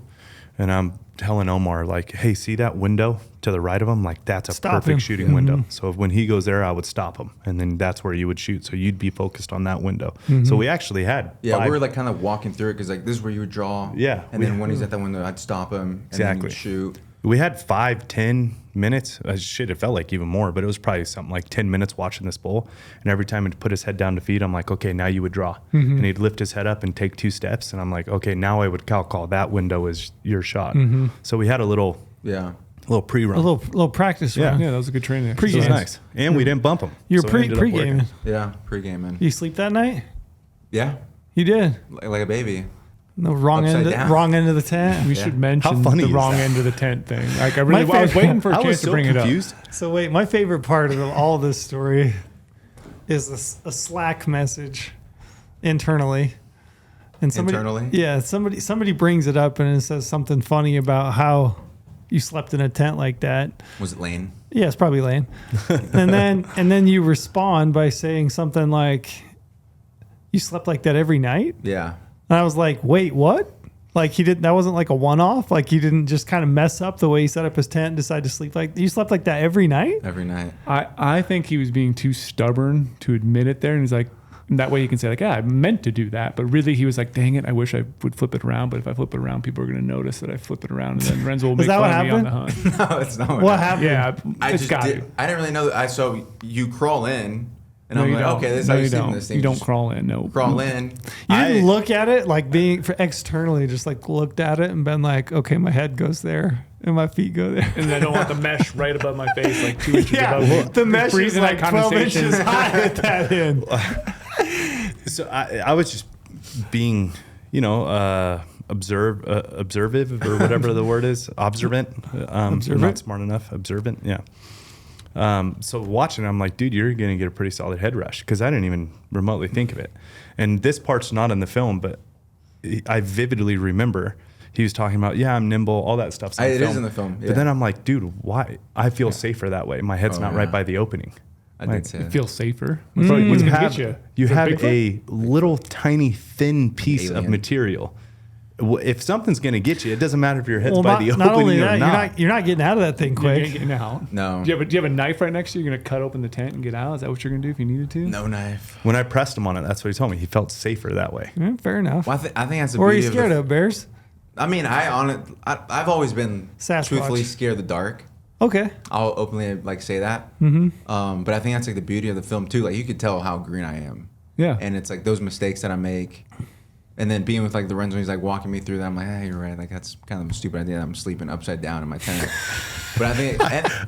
and I'm telling Omar, like, hey, see that window to the right of him? Like, that's a Stop perfect him. shooting window. So when he goes there, I would stop him, and then that's where you would shoot. So you'd be focused on that window. So we actually had we were like kind of walking through it, because like this is where you would draw. Yeah, And then when he's at that window, I'd stop him and then he'd shoot. We had 5-10 minutes. It felt like even more, but it was probably something like 10 minutes watching this bull. And every time he'd put his head down to feed, I'm like, okay, now you would draw. And he'd lift his head up and take 2 steps. And I'm like, okay, now I would call that window is your shot. So we had a little pre-run. A little practice run. Yeah, that was a good training. It was Pre-game. nice. And we didn't bump him. You're So it ended up working. pre-gaming. Yeah, pre-gaming. You sleep that night? Yeah, You did. like a baby. No, wrong Upside end. down. Wrong end of the tent. We should mention How funny the is wrong that? end of the tent thing. Like I My was waiting for a I chance was to so bring confused. So wait, my favorite part of all this story is a Slack message internally. And Internally? Yeah, somebody brings it up and it says something funny about how you slept in a tent like that. Was it Lane? Yeah, it's probably Lane. and then you respond by saying something like, "You slept like that every night?" Yeah. And I was like, "Wait, what?" Like that wasn't like a one-off. Like he didn't just kind of mess up the way he set up his tent and decide to sleep like you slept like that every night. Every night. I think he was being too stubborn to admit it there, and he's like, and that way you can say like, yeah, I meant to do that, but really he was like, dang it, I wish I would flip it around, but if I flip it around, people are going to notice that I flipped it around, and then Renzo will make that fun what of me on the hunt. No, it's not. What happened? Yeah, I it's just got did, I didn't really know. So you crawl in, and No, I'm you like, don't. okay, this is No, how you you sleep in don't. this thing. You don't Just crawl in. No. crawl in. You didn't look at it like being for externally, just like looked at it and been like, okay, my head goes there and my feet go there. And I don't want the mesh right above my face, like 2 inches above me. the mesh is Breathing like that 12 condensation. inches high at that end. So I was just being, observative or whatever the word is, observant. I'm not smart enough. Observant, yeah. So watching, I'm like, dude, you're gonna get a pretty solid head rush, because I didn't even remotely think of it. And this part's not in the film, but I vividly remember he was talking about, I'm nimble, all that stuff's in the It film. is in the film. Yeah. But then I'm like, dude, why? I feel safer that way. My head's not right by the opening. I did say You that. feel safer. But What's you gonna have, get you Is it have Bigfoot? a little tiny thin piece of Alien. material. If something's going to get you, it doesn't matter if your head's Well, by the not opening only or that, not. you're not getting out of that thing You're quick. getting out. No. Do you have a knife right next to you? You're gonna cut open the tent and get out. Is that what you're gonna do if you needed to? No knife. When I pressed him on it, that's what he told me. He felt safer that way. Yeah, fair enough. Well, I think that's the Or are you beauty scared the- of bears? I mean, I've always been Sasquatch. truthfully scared of the dark. Okay. I'll openly say that. Mm-hmm. But I think that's like the beauty of the film too. Like you could tell how green I am. Yeah. And it's like those mistakes that I make. And then being with like Lorenzo, he's like walking me through that. I'm like, hey, you're right. Like that's kind of a stupid idea. I'm sleeping upside down in my tent. But I think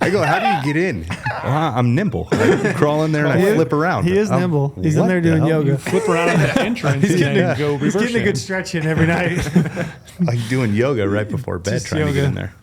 I go, how do you get in? I'm nimble. I crawl in there and I flip around. He is nimble. He's in what there the doing hell? yoga. Flip around on the entrance and then go He's reverse getting a good in. stretch in every night. Like doing yoga right before bed, Just trying to get yoga. in there.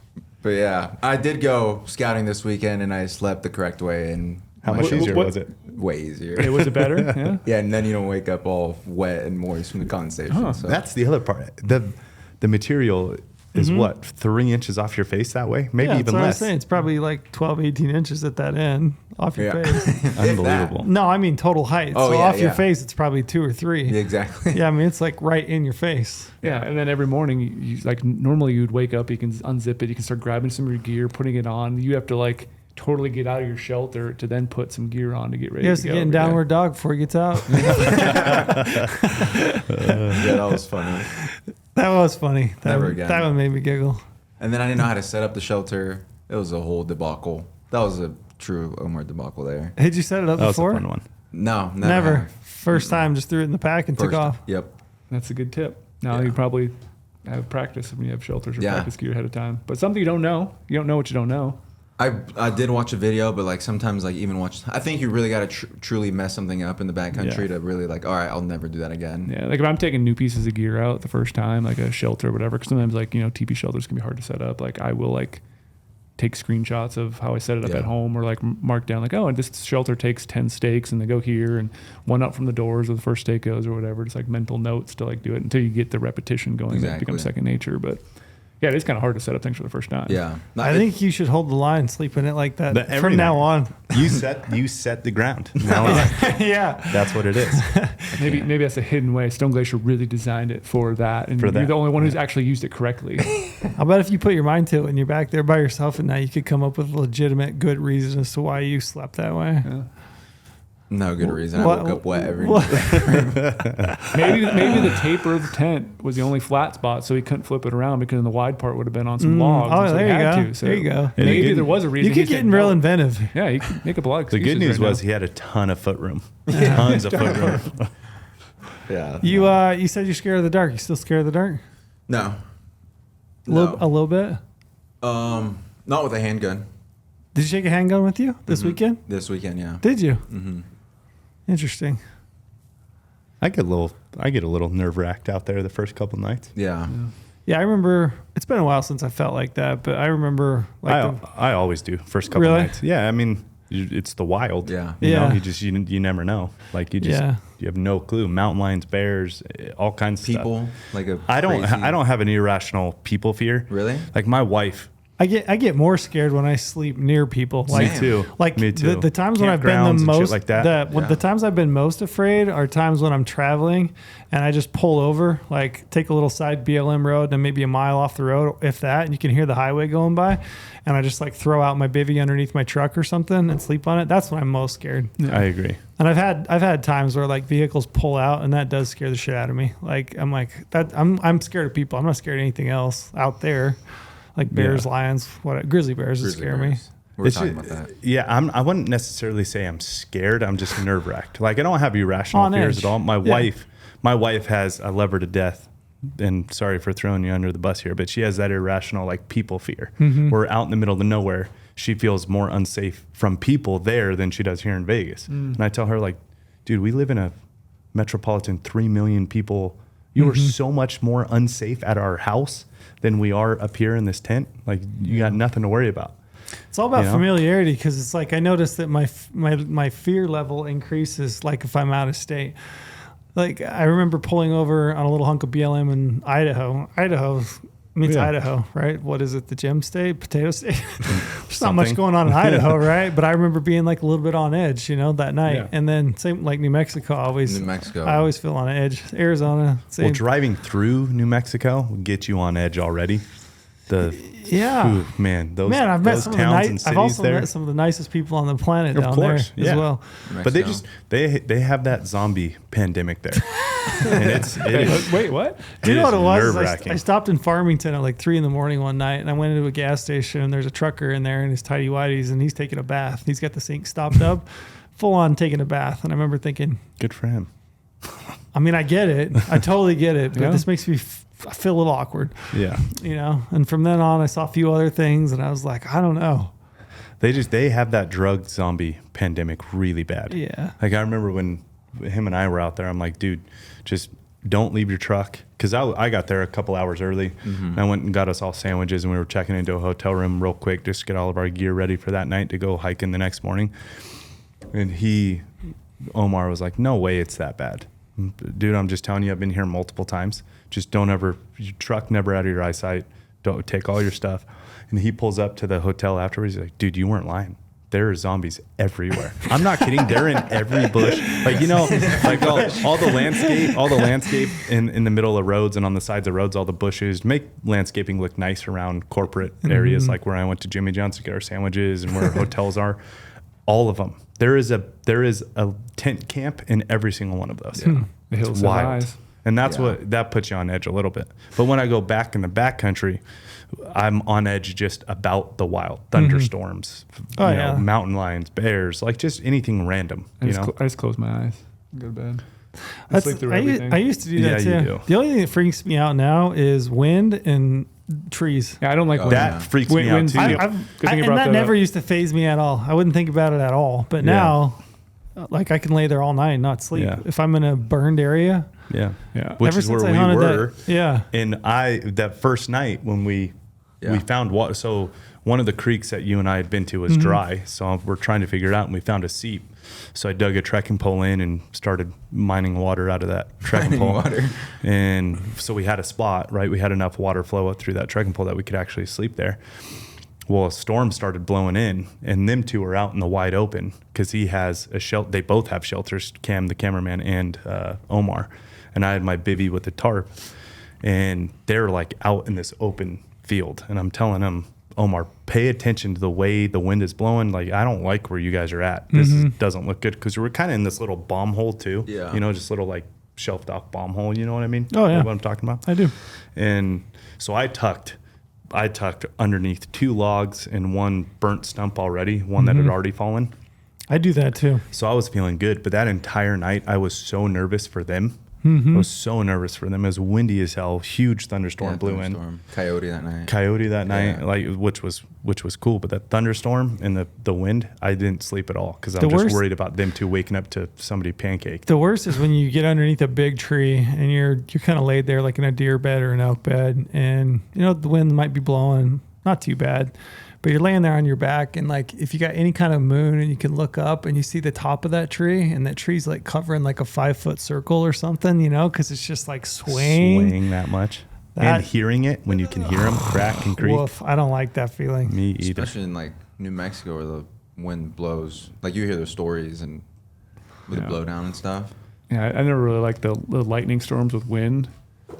But yeah, I did go scouting this weekend and I slept the correct way. And How my much shoulder- easier was it? Way easier. Was it better? Yeah. Yeah, and then you don't wake up all wet and moist from the condensation. Huh. So. That's the other part. The material is what, 3 inches off your face that way? Maybe Yeah, even that's what I was less. saying. It's probably like 12, 18 inches at that end off your Yeah. face. Unbelievable. No, I mean total height. Oh, so yeah, off your yeah. face, it's probably 2 or 3. Yeah, exactly. Yeah, I mean it's like right in your face. Yeah, and then every morning, you like normally you'd wake up, you can unzip it, you can start grabbing some of your gear, putting it on. You have to like totally get out of your shelter to then put some gear on to get ready. He has to to go get in every day. downward dog before he gets out. Yeah, that was funny. That was funny. Never again. That one made me giggle. And then I didn't know how to set up the shelter. It was a whole debacle. That was a true Omar debacle there. Did you set it up That was before? a fun one. No, Never. First time, just threw it in the pack and took off. Yep. That's a good tip. Now you probably have practice when you have shelters or Yeah. practice gear ahead of time. But something you don't know. You don't know what you don't know. I did watch a video, but like sometimes like even watch. I think you really got to truly mess something up in the backcountry to really like. All right, I'll never do that again. Yeah, like if I'm taking new pieces of gear out the first time, like a shelter or whatever, because sometimes like, TP shelters can be hard to set up. Like I will like take screenshots of how I set it up at home, or like mark down like, oh, and this shelter takes 10 stakes and they go here and one up from the doors where the first stake goes or whatever. Just like mental notes to like do it until you get the repetition going. Exactly. It becomes second nature. But yeah, it is kind of hard to set up things for the first time. Yeah. I think you should hold the line, sleep in it like that But every from now night. on. You set the ground. Now Yeah. that's what it is. Maybe that's a hidden way. Stone Glacier really designed it for that. And you're the only one who's actually used it correctly. I bet if you put your mind to it and you're back there by yourself at night, you could come up with a legitimate good reason as to why you slept that way. Yeah. No good reason. I What- woke up wet every what- Maybe the taper of the tent was the only flat spot, so he couldn't flip it around because the wide part would have been on some logs. Oh, and so there he you had go. to. So There you go. Maybe You there was a reason. You could get real inventive. Yeah, you could make up a lot of The good excuses news right was now. he had a ton of foot room. Tons of foot room. Yeah. You said you're scared of the dark. You still scared of the dark? No. A little bit. Not with a handgun. Did you take a handgun with you this weekend? This weekend, yeah. Did you? Interesting. I get a little nerve wracked out there the first couple nights. Yeah. Yeah, I remember. It's been a while since I felt like that, but I remember I always do first couple Really? nights. Yeah, I mean it's the wild. Yeah. You know, Yeah. you never know. Like you have no clue. Mountain lions, bears, all kinds of People stuff. like a. I don't crazy- have an irrational people fear. Really? Like my wife. I get more scared when I sleep near people. Like, Me too. Like Me too. The times when I've been Campgrounds the and shit most like that. The times I've been most afraid are times when I'm traveling and I just pull over, like take a little side BLM road and maybe a mile off the road, if that, and you can hear the highway going by, and I just like throw out my bivvy underneath my truck or something and sleep on it. That's when I'm most scared. I agree. And I've had times where like vehicles pull out and that does scare the shit out of me. Like I'm scared of people. I'm not scared of anything else out there. Like bears, lions, grizzly bears would scare me. We were talking about that. Yeah, I wouldn't necessarily say I'm scared. I'm just nerve wracked. Like I don't have irrational On fears edge. at all. My wife has, I love her to death. And sorry for throwing you under the bus here, but she has that irrational like people fear. We're out in the middle of nowhere. She feels more unsafe from people there than she does here in Vegas. And I tell her like, dude, we live in a metropolitan 3 million people. You are so much more unsafe at our house than we are up here in this tent. Like you got nothing to worry about. It's all about You know? familiarity, because it's like I noticed that my fear level increases like if I'm out of state. Like I remember pulling over on a little hunk of BLM in Idaho. Idaho means Idaho, right? What is it? The gem state, potato state. There's not much Something. going on in Idaho, right? But I remember being like a little bit on edge, that night. Yeah. And then same like New Mexico. New Mexico. I always feel on edge. Arizona, same. Well, driving through New Mexico will get you on edge already. Yeah. Man, those Man, I've met those some of the towns and I've cities also there. met some of the nicest people on the planet Of down course, there yeah. as well. But they Mexico. just they have that zombie pandemic there, and it is Wait, what? Do you know what it was? nerve wracking. I stopped in Farmington at like 3 a.m. one night, and I went into a gas station, and there's a trucker in there in his tidy whities, and he's taking a bath. He's got the sink stopped up, full on taking a bath. And I remember thinking, Good for him. I mean, I get it. I totally get it. But Yeah. this makes me I feel a little awkward, Yeah, And from then on, I saw a few other things, and I was like, I don't know. they have that drug zombie pandemic really bad. Yeah. Like I remember when him and I were out there, I'm like, dude, just don't leave your truck. Cause I got there a couple hours early. And I went and got us all sandwiches, and we were checking into a hotel room real quick just to get all of our gear ready for that night to go hiking the next morning. And Omar was like, no way it's that bad. Dude, I'm just telling you, I've been here multiple times. Just don't ever, your truck never out of your eyesight. Don't take all your stuff. And he pulls up to the hotel afterwards. He's like, dude, you weren't lying. There are zombies everywhere. I'm not kidding. They're in every bush. Like, like all the landscape in the middle of roads and on the sides of roads, all the bushes make landscaping look nice around corporate areas. Like where I went to Jimmy John's to get our sandwiches and where hotels are, all of them. There is a tent camp in every single one of those. The hills have wild. eyes. And that's that puts you on edge a little bit. But when I go back in the backcountry, I'm on edge just about the wild thunderstorms, mountain lions, bears, like just anything random. I just close my eyes and go to bed. Sleep through I everything. used to do that too. You do. The only thing that freaks me out now is wind and trees. Yeah, I don't like that. Freaks me out too. And that never used to faze me at all. I wouldn't think about it at all. But now, like I can lay there all night and not sleep. If I'm in a burned area. Yeah. Ever Which is since where I we hunted were. And that first night when we found water. So one of the creeks that you and I had been to was dry. So we're trying to figure it out, and we found a seep. So I dug a trekking pole in and started mining water out of that trekking pole. And so we had a spot, right? We had enough water flow up through that trekking pole that we could actually sleep there. Well, a storm started blowing in, and them two are out in the wide open because he has a shelter. They both have shelters, Cam, the cameraman, and Omar. And I had my bivvy with the tarp, and they're like out in this open field. And I'm telling them, Omar, pay attention to the way the wind is blowing. Like, I don't like where you guys are at. This doesn't look good, because we're kind of in this little bomb hole too. Yeah. You know, just little like shelved off bomb hole. You know what I mean? Oh yeah. You know what I'm talking about? I do. And so I tucked underneath 2 logs and 1 burnt stump already, one that had already fallen. I do that too. So I was feeling good, but that entire night I was so nervous for them. I was so nervous for them. It was windy as hell. Huge thunderstorm blew in. Coyote that night. Like which was cool. But that thunderstorm and the wind, I didn't sleep at all because I'm just worried about them two waking up to somebody pancaked. The worst is when you get underneath a big tree and you're kind of laid there like in a deer bed or an elk bed, and you know the wind might be blowing, not too bad, but you're laying there on your back, and like if you got any kind of moon and you can look up and you see the top of that tree, and that tree's like covering like a 5-foot circle or something, you know, because it's just like swaying that much. And hearing it when you can hear them crack and creak. Woof, I don't like that feeling. Me either. Especially in like New Mexico where the wind blows. Like you hear their stories and with the blowdown and stuff. Yeah, I never really liked the lightning storms with wind.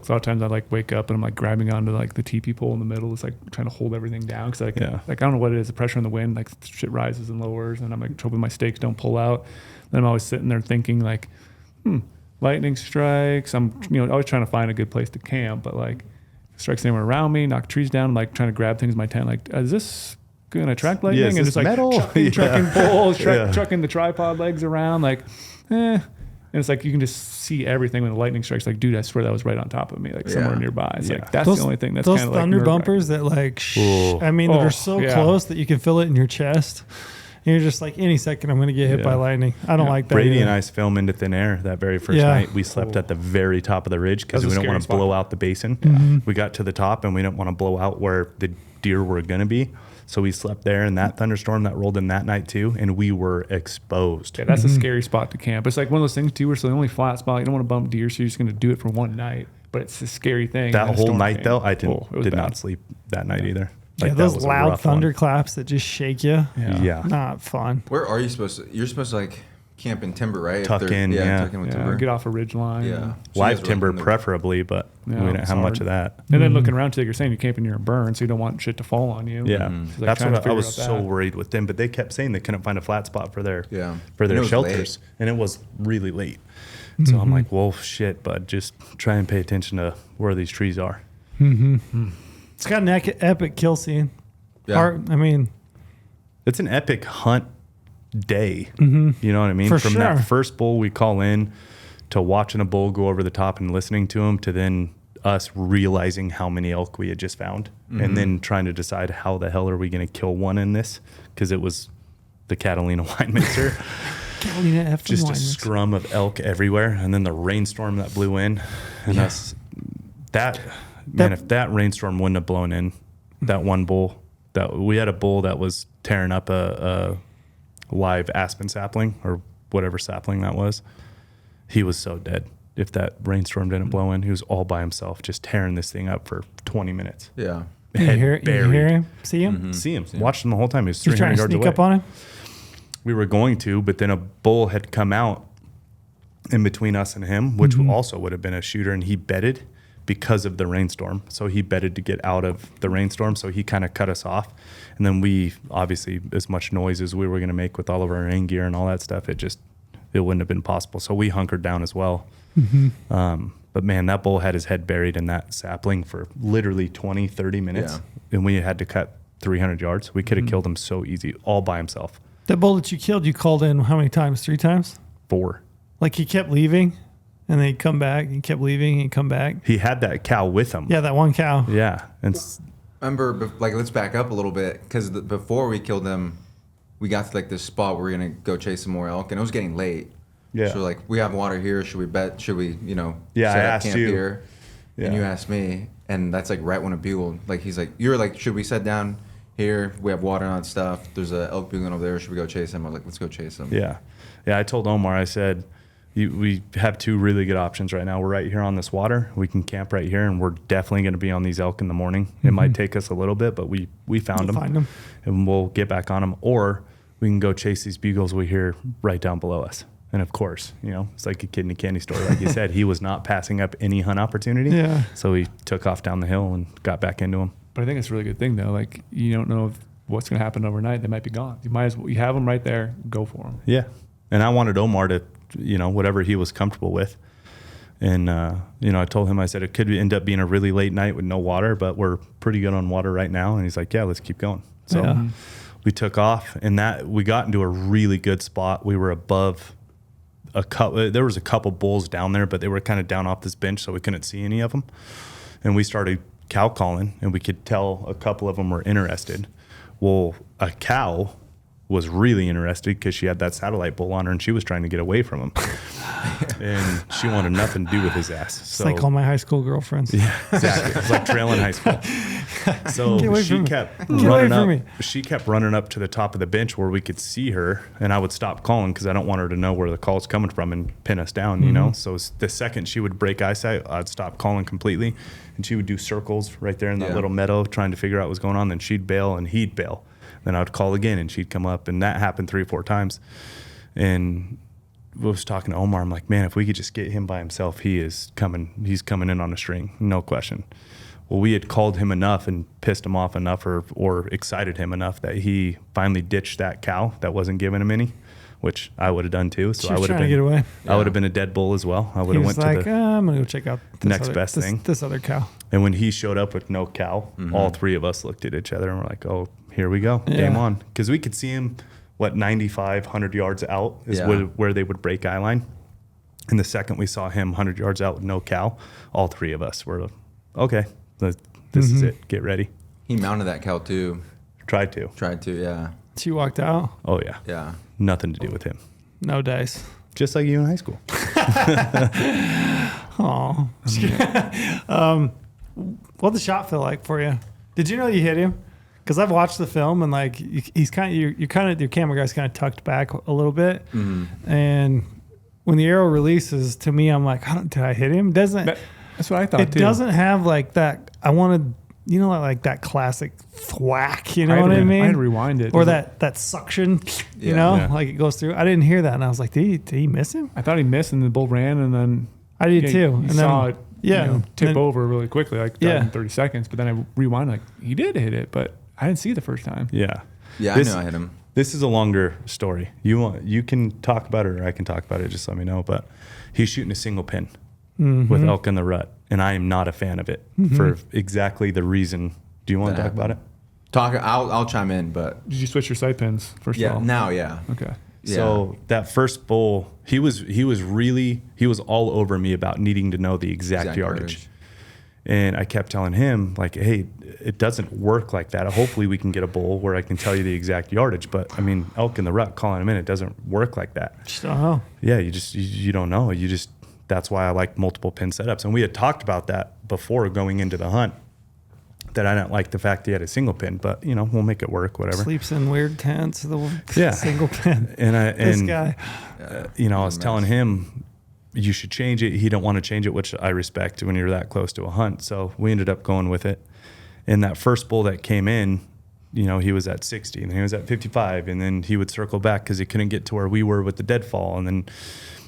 So a lot of times I like wake up and I'm like grabbing onto like the teepee pole in the middle. It's like trying to hold everything down because like I don't know what it is. The pressure in the wind, like shit rises and lowers, and I'm like hoping my stakes don't pull out. Then I'm always sitting there thinking like, lightning strikes. I'm always trying to find a good place to camp, but like strikes anywhere around me, knock trees down. I'm like trying to grab things in my tent. Like, is this going to attract lightning? And just like metal? Trucking poles, trucking the tripod legs around. Like, And it's like you can just see everything when the lightning strikes. Like, dude, I swear that was right on top of me, like somewhere nearby. It's like that's the only thing that's those kind of like thunder bumpers that like, that are so close that you can feel it in your chest. And you're just like, any second I'm going to get hit by lightning. I don't like that. Brady either. and I film into thin air that very first night. We slept at the very top of the ridge because we don't want to blow out the basin. We got to the top and we don't want to blow out where the deer were going to be. So we slept there in that thunderstorm that rolled in that night too, and we were exposed. Yeah, that's a scary spot to camp. It's like one of those things too where it's the only flat spot. You don't want to bump deer, so you're just going to do it for one night. But it's a scary thing. That whole night though, I did not sleep that night either. Like, those loud thunderclaps that just shake you. Yeah. Not fun. Where are you supposed to? You're supposed to like camp in timber, right? Tuck in, tuck in with timber. Get off a ridge line. Yeah. Live timber preferably, but we didn't have much of that. And then looking around too, like you're saying, you're camping near a burn, so you don't want shit to fall on you. Yeah. So That's what I was so worried with them, but they kept saying they couldn't find a flat spot for their shelters. And it was really late. So I'm like, well, shit, bud, just try and pay attention to where these trees are. It's got an epic kill scene. Yeah. It's an epic hunt day. You know what I mean? From that first bull we call in to watching a bull go over the top and listening to him, to then us realizing how many elk we had just found, and then trying to decide how the hell are we going to kill one in this, because it was the Catalina wine mixer. Just a scrum of elk everywhere, and then the rainstorm that blew in, and if that rainstorm wouldn't have blown in, that one bull, that we had a bull that was tearing up a live aspen sapling or whatever sapling that was. He was so dead. If that rainstorm didn't blow in, he was all by himself, just tearing this thing up for 20 minutes. Yeah. You hear him? See him? See him. Watched him the whole time. He was 300 yards away. Sneak up on him? We were going to, but then a bull had come out in between us and him, which also would have been a shooter, and he bedded because of the rainstorm. So he bedded to get out of the rainstorm, so he kind of cut us off. And then we, obviously, as much noise as we were going to make with all of our rain gear and all that stuff, it wouldn't have been possible. So we hunkered down as well. But man, that bull had his head buried in that sapling for literally 20, 30 minutes. Yeah. And we had to cut 300 yards. We could have killed him so easy, all by himself. That bull that you killed, you called in how many times? 3 times? 4. Like he kept leaving and then he'd come back. He kept leaving and he'd come back. He had that cow with him. Yeah, that one cow. Yeah. And Remember, like, let's back up a little bit, because before we killed them, we got to like this spot where we're gonna go chase some more elk, and it was getting late. Yeah. So like, we have water here. Should we bet? Should we, Yeah, set I up asked camp you. here? Yeah. And you asked me, and that's like right when a bugle. Like he's like, you're like, should we set down here? We have water and stuff. There's a elk bugling over there. Should we go chase him? I was like, let's go chase him. Yeah. Yeah, I told Omar, I said, we have 2 really good options right now. We're right here on this water. We can camp right here, and we're definitely going to be on these elk in the morning. It might take us a little bit, but we found them. Find them. And we'll get back on them. Or we can go chase these bugles we hear right down below us. And of course, it's like a kid in a candy store. Like you said, he was not passing up any hunt opportunity. Yeah. So he took off down the hill and got back into them. But I think it's a really good thing though. Like you don't know what's going to happen overnight. They might be gone. You might as well, you have them right there. Go for them. Yeah. And I wanted Omar to, whatever he was comfortable with. And, I told him, I said, it could end up being a really late night with no water, but we're pretty good on water right now. And he's like, yeah, let's keep going. So Yeah. we took off, and we got into a really good spot. We were above there was a couple bulls down there, but they were kind of down off this bench, so we couldn't see any of them. And we started cow calling, and we could tell a couple of them were interested. Well, a cow was really interested because she had that satellite bull on her, and she was trying to get away from him. And she wanted nothing to do with his ass. So, It's like all my high school girlfriends. yeah, exactly. It was like trailing high school. So Get away she from me. kept Get away running from up. me. She kept running up to the top of the bench where we could see her, and I would stop calling because I don't want her to know where the call's coming from and pin us down. So the second she would break eyesight, I'd stop calling completely, and she would do circles right there in that little meadow trying to figure out what's going on. Then she'd bail and he'd bail. Then I would call again, and she'd come up, and that happened 3 or 4 times. And I was talking to Omar. I'm like, man, if we could just get him by himself, he's coming in on a string, no question. Well, we had called him enough and pissed him off enough or excited him enough that he finally ditched that cow that wasn't giving him any, which I would have done too. So She I was would have trying to been, get away. I would have been a dead bull as well. I would He have was went like, to the I'm going to go check out this next best thing. This other cow. And when he showed up with no cow, all 3 of us looked at each other and we're like, oh, here we go. Yeah. Game on. Because we could see him, 95, 100 yards out is where they would break eye line. And the second we saw him 100 yards out with no cow, all 3 of us were, okay, this is it. Get ready. He mounted that cow too. Tried to. Tried to, yeah. She walked out. Oh, yeah. Yeah. Nothing to do with him. No dice. Just like you in high school. Oh. What'd the shot feel like for you? Did you know you hit him? Because I've watched the film and like he's kind of your camera guy's kind of tucked back a little bit, and when the arrow releases, to me, I'm like, did I hit him? That's what I thought It too. doesn't have like that. I wanted, like that classic thwack. You know what I mean? I had to rewind it. Or that suction. Yeah. Like it goes through. I didn't hear that, and I was like, did he miss him? I thought he missed, and the bull ran, and then I did too. You And saw then, it, tip then- over really quickly, like Yeah. in 30 seconds. But then I rewind, like he did hit it, but I didn't see it the first time. Yeah. Yeah, This- I knew I hit him. This is a longer story. You can talk about it or I can talk about it. Just let me know. But he's shooting a single pin with elk in the rut, and I am not a fan of it for exactly the reason. Do you want to That talk about it? I'll chime in, but Did you switch your sight pins first of yeah, all? now, yeah. Okay. Yeah. So that first bull, he was all over me about needing to know the exact yardage. And I kept telling him, like, hey, it doesn't work like that. Hopefully we can get a bull where I can tell you the exact yardage. But I mean, elk in the rut, calling him in, it doesn't work like that. Just don't know. Yeah, you don't know. That's why I like multiple pin setups. And we had talked about that before going into the hunt, that I didn't like the fact he had a single pin, but we'll make it work, whatever. Sleeps in weird tents. Yeah. Single pin. And This guy. I was telling him you should change it. He don't want to change it, which I respect when you're that close to a hunt. So we ended up going with it. And that first bull that came in, he was at 60 and then he was at 55 and then he would circle back because he couldn't get to where we were with the deadfall. And then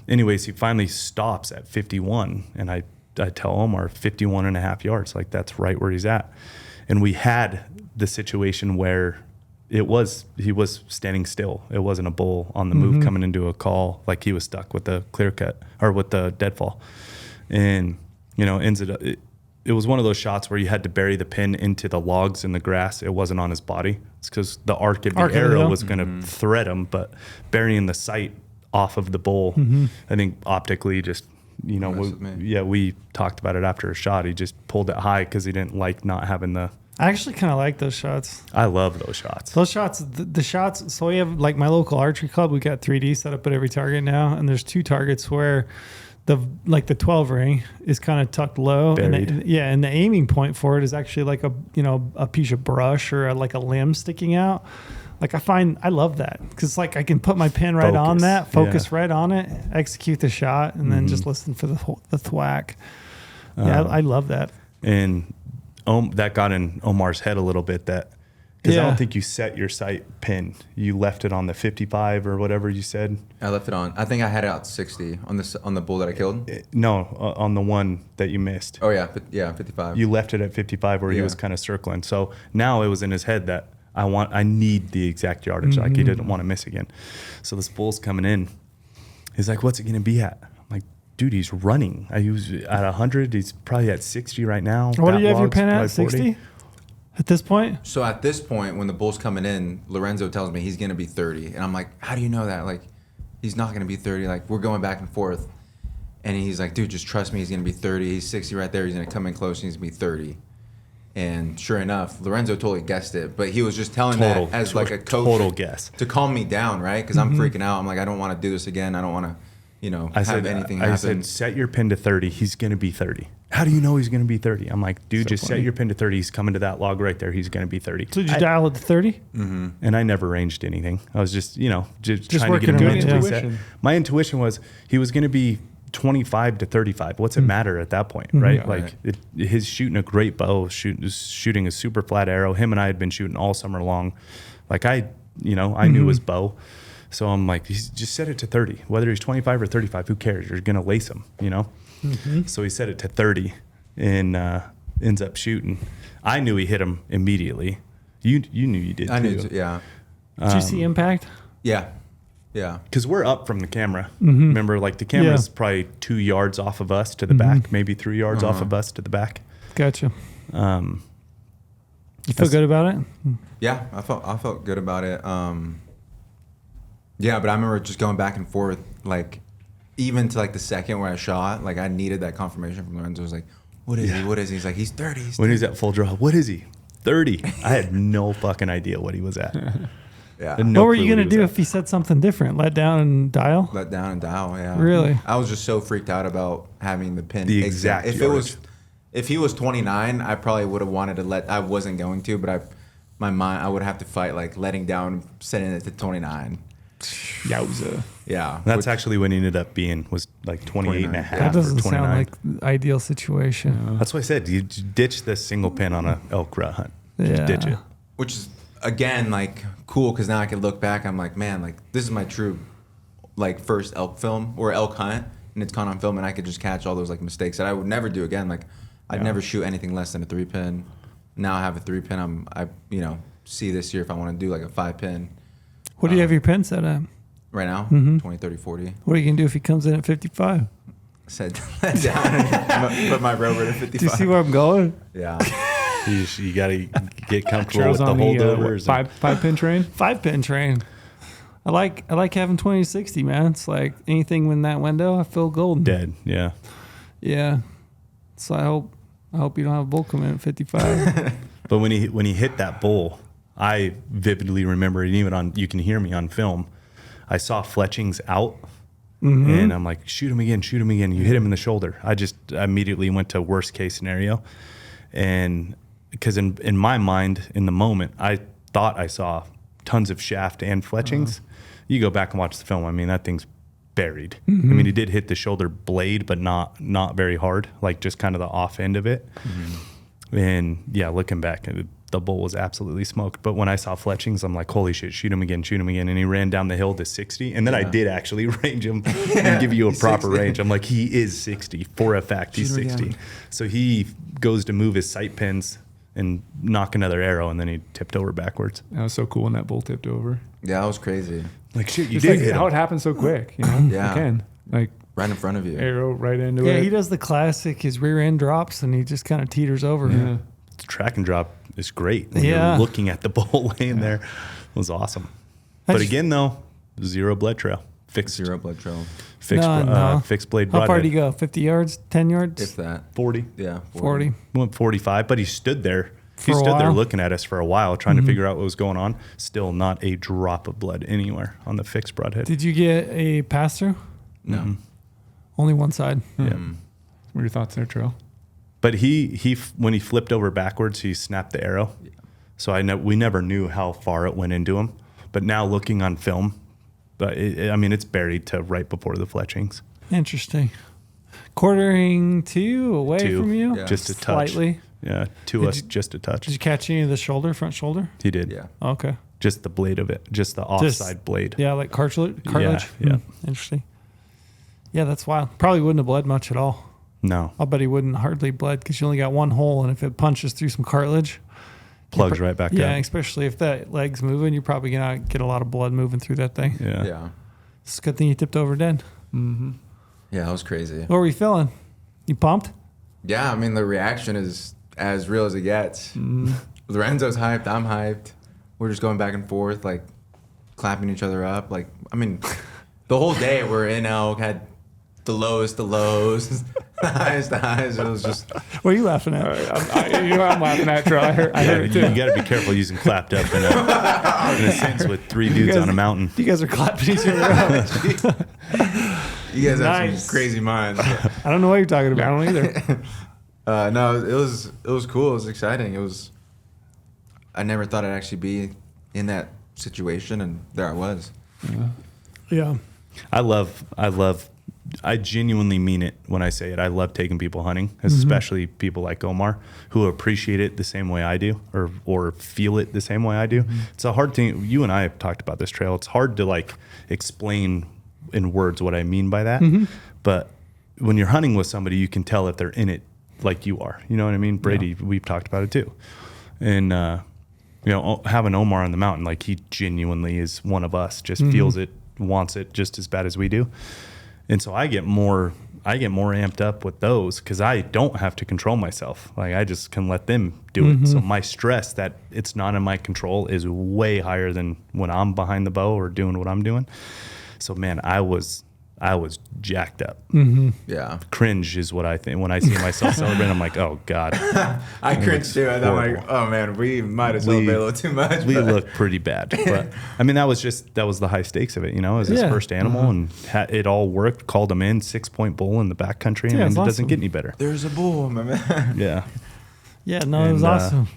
anyways, he finally stops at 51. And I tell Omar 51 and a half yards, like that's right where he's at. And we had the situation where he was standing still. It wasn't a bull on the move coming into a call, like he was stuck with the clear cut or with the deadfall. And It was one of those shots where you had to bury the pin into the logs in the grass. It wasn't on his body. It's because the arc of the arrow was going to thread him, but burying the sight off of the bull, I think optically just, we talked about it after a shot. He just pulled it high because he didn't like not having the. I actually kind of like those shots. I love those shots. Those shots, the shots. So we have like my local archery club. We got 3D set up at every target now, and there's 2 targets where the 12 ring is kind of tucked low, and the aiming point for it is actually like a piece of brush or like a limb sticking out. Like I love that because like I can put my pin right on that, focus right on it, execute the shot, and then just listen for the thwack. I love that. And that got in Omar's head a little bit because I don't think you set your sight pin. You left it on the 55 or whatever you said. I left it on. I think I had it out 60 on the bull that I killed. No, on the one that you missed. Oh yeah, 55. You left it at 55 where he was kind of circling. So now it was in his head that I need the exact yardage. Like he didn't want to miss again. So this bull's coming in. He's like, "What's it gonna be at?" I'm like, "Dude, he's running. He was at 100. He's probably at 60 right now." What do you have your pin at? 60? At this point? So at this point, when the bull's coming in, Lorenzo tells me he's going to be 30. And I'm like, how do you know that? Like, he's not going to be 30. Like, we're going back and forth. And he's like, dude, just trust me. He's going to be 30. He's 60 right there. He's going to come in close. And he's going to be 30. And sure enough, Lorenzo totally guessed it. But he was just telling that as like a coach. Total guess. To calm me down, right? Because I'm freaking out. I'm like, I don't want to do this again. I don't want to, have anything happen. I said, set your pin to 30. He's going to be 30. How do you know he's going to be 30? I'm like, dude, just set your pin to 30. He's coming to that log right there. He's going to be 30. So did you dial it to 30? Mm-hmm. And I never ranged anything. I was just trying to get him good mentally intuition. set. My intuition was he was going to be 25 to 35. What's it matter at that point, right? Yeah, like his shooting a great bow, shooting a super flat arrow. Him and I had been shooting all summer long. Like I knew his bow. So I'm like, just set it to 30. Whether he's 25 or 35, who cares? You're going to lace him, So he set it to 30 and ends up shooting. I knew he hit him immediately. You knew you did too. I knew too, yeah. Did you see impact? Yeah. Yeah. Because we're up from the camera. Remember, like the camera's probably 2 yards off of us to the back, maybe 3 yards off of us to the back. Gotcha. You feel good about it? Yeah, I felt good about it. Yeah, but I remember just going back and forth, like even to like the second where I shot, like I needed that confirmation from Lorenzo. I was like, what is he? What is he? He's like, he's 30. When he's at full draw, what is he? 30. I had no fucking idea what he was at. Yeah. What were you going to do if he said something different? Let down and dial? Let down and dial, yeah. Really? I was just so freaked out about having the pin. The exact yardage. If he was 29, I probably would have wanted to I wasn't going to, but I would have to fight like letting down, setting it to 29. Yowza. Yeah. That's actually what he ended up being, was like 28 and a half. That doesn't or 29. sound like the ideal situation. That's why I said you ditch this single pin on a elk rut hunt. Just ditch it. Which is, again, like cool because now I can look back. I'm like, man, like this is my true like first elk film or elk hunt, and it's caught on film, and I could just catch all those like mistakes that I would never do again. Like I'd never shoot anything less than a 3-pin. Now I have a 3-pin. I see this year if I want to do like a 5-pin. What do you have your pin set at? Right now, 20, 30, 40. What are you going to do if he comes in at 55? Set that down and put my rover to 55. Do you see where I'm going? Yeah. You got to get comfortable with the on holdovers. Five pin train? 5-pin train. I like having 20 to 60, man. It's like anything in that window, I feel golden. Dead, yeah. Yeah. So I hope you don't have a bull come in at 55. But when he hit that bull, I vividly remember it. Even you can hear me on film. I saw fletchings out, and I'm like, shoot him again. You hit him in the shoulder. I just immediately went to worst case scenario, and because in my mind, in the moment, I thought I saw tons of shaft and fletchings. You go back and watch the film. I mean, that thing's buried. I mean, he did hit the shoulder blade, but not very hard, like just kind of the off end of it. And yeah, looking back, the bull was absolutely smoked. But when I saw fletchings, I'm like, holy shit, shoot him again. And he ran down the hill to 60. And then I did actually range him and give you a proper 60. Range. I'm like, he is 60 for a fact. He's 60. So he goes to move his sight pins and knock another arrow, and then he tipped over backwards. That was so cool when that bull tipped over. Yeah, that was crazy. Like, shit, you it's did like hit how him. it happened so quick, Yeah. Again, like Right in front of you. arrow right into Yeah, it. he does the classic. His rear end drops and he just kind of teeters over. Yeah. The track and drop is great. When Yeah. you're looking at the bull laying there. It was awesome. I But just- again, though, zero blood trail. Fixed, Zero blood trail. No. fixed blade How far broadhead. did he go? 50 yards? 10 yards? If that. 40. Yeah. 40. We went 45, but he stood there. For He a stood there while? Mm-hmm. looking at us for a while, trying to figure out what was going on. Still not a drop of blood anywhere on the fixed broadhead. Did you get a pass through? No. Only one side. Yeah. What are your thoughts there, Trail? But when he flipped over backwards, he snapped the arrow. So we never knew how far it went into him. But now looking on film, but it's buried to right before the fletchings. Interesting. Quartering two away Two. from you? Yeah. Just a touch. Slightly. Yeah, just a touch. Did you catch any of the shoulder, front shoulder? He did. Yeah. Okay. Just the blade of it, just the offside blade. Yeah, like cartilage. yeah. Interesting. Yeah, that's wild. Probably wouldn't have bled much at all. No, I'll bet he wouldn't hardly bled because you only got one hole, and if it punches through some cartilage, plugs right back yeah, up. especially if that leg's moving, you're probably gonna get a lot of blood moving through that thing. Yeah. Yeah. It's a good thing you tipped over dead. Yeah, that was crazy. What were you feeling? You pumped? Yeah, I mean, the reaction is as real as it gets. Lorenzo's hyped. I'm hyped. We're just going back and forth, like clapping each other up. Like, I mean, the whole day we're in Elk, had the lowest, the highest, the highs. It was just, What are you laughing at? I'm laughing at Trail. I heard it You too. got to be careful using clapped up in a sense with three dudes on a mountain. You guys are clapping each other up. you guys have Nice. some crazy minds. I don't know what you're talking I about. don't either. No, it was cool. It was exciting. I never thought I'd actually be in that situation, and there I was. Yeah. I genuinely mean it when I say it. I love taking people hunting, especially people like Omar, who appreciate it the same way I do, or feel it the same way I do. It's a hard thing. You and I have talked about this, Trail. It's hard to like explain in words what I mean by that. But when you're hunting with somebody, you can tell if they're in it like you are. You know what I mean? Brady, we've talked about it too. And having Omar on the mountain, like he genuinely is one of us, just feels it, wants it just as bad as we do. And so I get more amped up with those because I don't have to control myself. Like I just can let them do it. So my stress that it's not in my control is way higher than when I'm behind the bow or doing what I'm doing. So man, I was jacked up. Yeah. Cringe is what I think when I see myself celebrating. I'm like, oh God, I cringed too. I thought, like, horrible. oh man, we might have celebrated a little too much. we but- look pretty bad. But I mean, that was the high stakes of it. It was his Yeah. first animal, and it all worked. Called him in 6-point bull in the backcountry, and Yeah, it it's doesn't awesome. get any better. There's a bull, my man. Yeah, Yeah, no, it was And, awesome.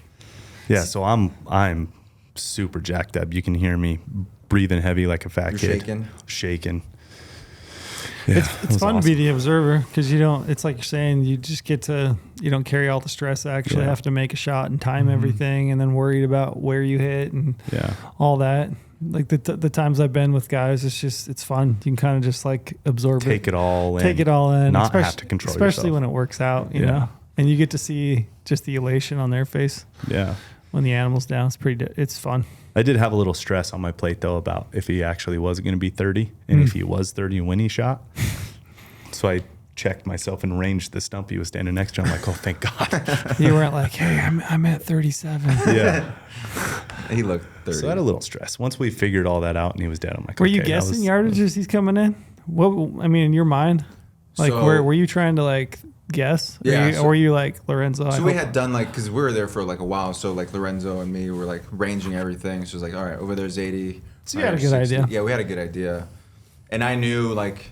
yeah. So I'm super jacked up. You can hear me breathing heavy like a fat You're kid, shaking. Yeah, it It's was fun to awesome. be the observer because it's like you're saying, you just get to, you don't carry all the stress. I actually Yeah. have to make a shot and time everything and then worried about where you hit and Yeah. all that. Like the times I've been with guys, it's fun. You can kind of just like absorb Take it all in. take it all in, Not especially, have to control especially yourself. when it works out, you Yeah. know, and you get to see just the elation on their face Yeah. when the animal's down. It's fun. I did have a little stress on my plate though about if he actually was going to be 30 and if he was 30 when he shot. So I checked myself and ranged the stump he was standing next to. I'm like, oh, thank God. You weren't like, hey, I'm at 37. Yeah. He looked 30. So I had a little stress. Once we figured all that out and he was dead, I'm like, Were you okay, that guessing was- yardage as he's coming in? What I mean, in your mind, like, So- were you trying to like guess? Yeah, Or were you like Lorenzo? So we had done like, because we were there for like a while. So like Lorenzo and me were like ranging everything. So it was like, all right, over there's 80. So you had a or good 60. idea. Yeah, we had a good idea. And I knew like,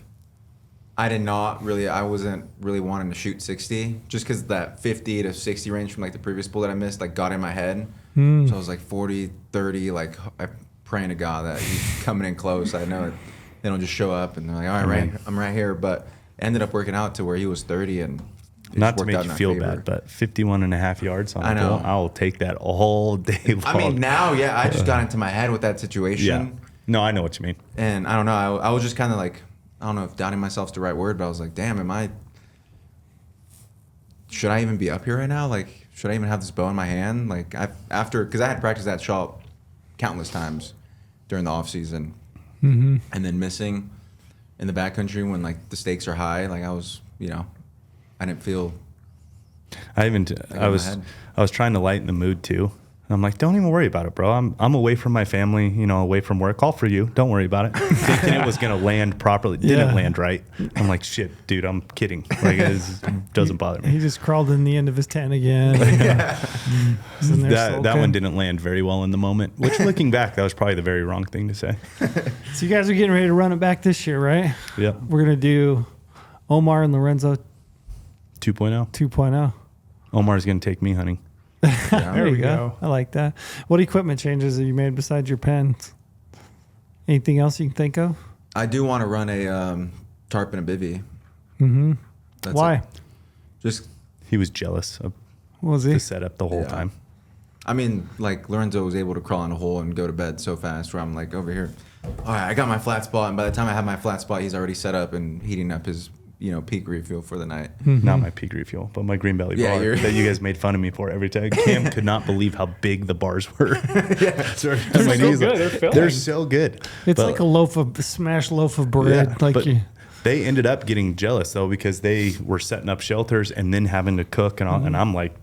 I wasn't really wanting to shoot 60 just because that 50 to 60 range from like the previous bull that I missed like got in my head. So I was like 40, 30, like I'm praying to God that he's coming in close. I know they don't just show up and they're like, all right, I'm right here. But ended up working out to where he was 30 and it Not just to worked make out you in our feel favor. bad, but 51 and a half yards on I a know. bull, I'll take that all day long. I mean, now, yeah, I just got into my head with that situation. yeah. No, I know what you mean. And I don't know, I was just kind of like, I don't know if doubting myself's the right word, but I was like, damn, should I even be up here right now? Like, should I even have this bow in my hand? Like, because I had practiced that shot countless times during the off season and then missing. in the backcountry when like the stakes are high. Like I was, I didn't feel. I in was trying to lighten the mood too. I'm like, don't even worry about it, bro. I'm away from my family, away from work. All for you. Don't worry about it. Thinking it was gonna land properly, didn't land right. I'm like, shit, dude. I'm kidding. Like it doesn't bother me. He just crawled in the end of his tent again. That one didn't land very well in the moment. Which, looking back, that was probably the very wrong thing to say. So you guys are getting ready to run it back this year, right? Yep. We're gonna do Omar and Lorenzo 2.0. 2.0. Omar's gonna take me hunting. There we go. I like that. What equipment changes have you made besides your pens? Anything else you can think of? I do want to run a tarp and a bivy. Mm-hmm. That's Why? it. Just He was jealous of Was he? the setup the whole time. I mean, like Lorenzo was able to crawl in a hole and go to bed so fast where I'm like over here, all right, I got my flat spot. And by the time I have my flat spot, he's already set up and heating up his, peak refuel for the night. Mm-hmm. Not my peak refuel, but my green belly bar that you guys made fun of me for every time. Cam could not believe how big the bars were. They're so good. They're so good. It's like a smashed loaf of bread. But they ended up getting jealous though because they were setting up shelters and then having to cook and all. And I'm like,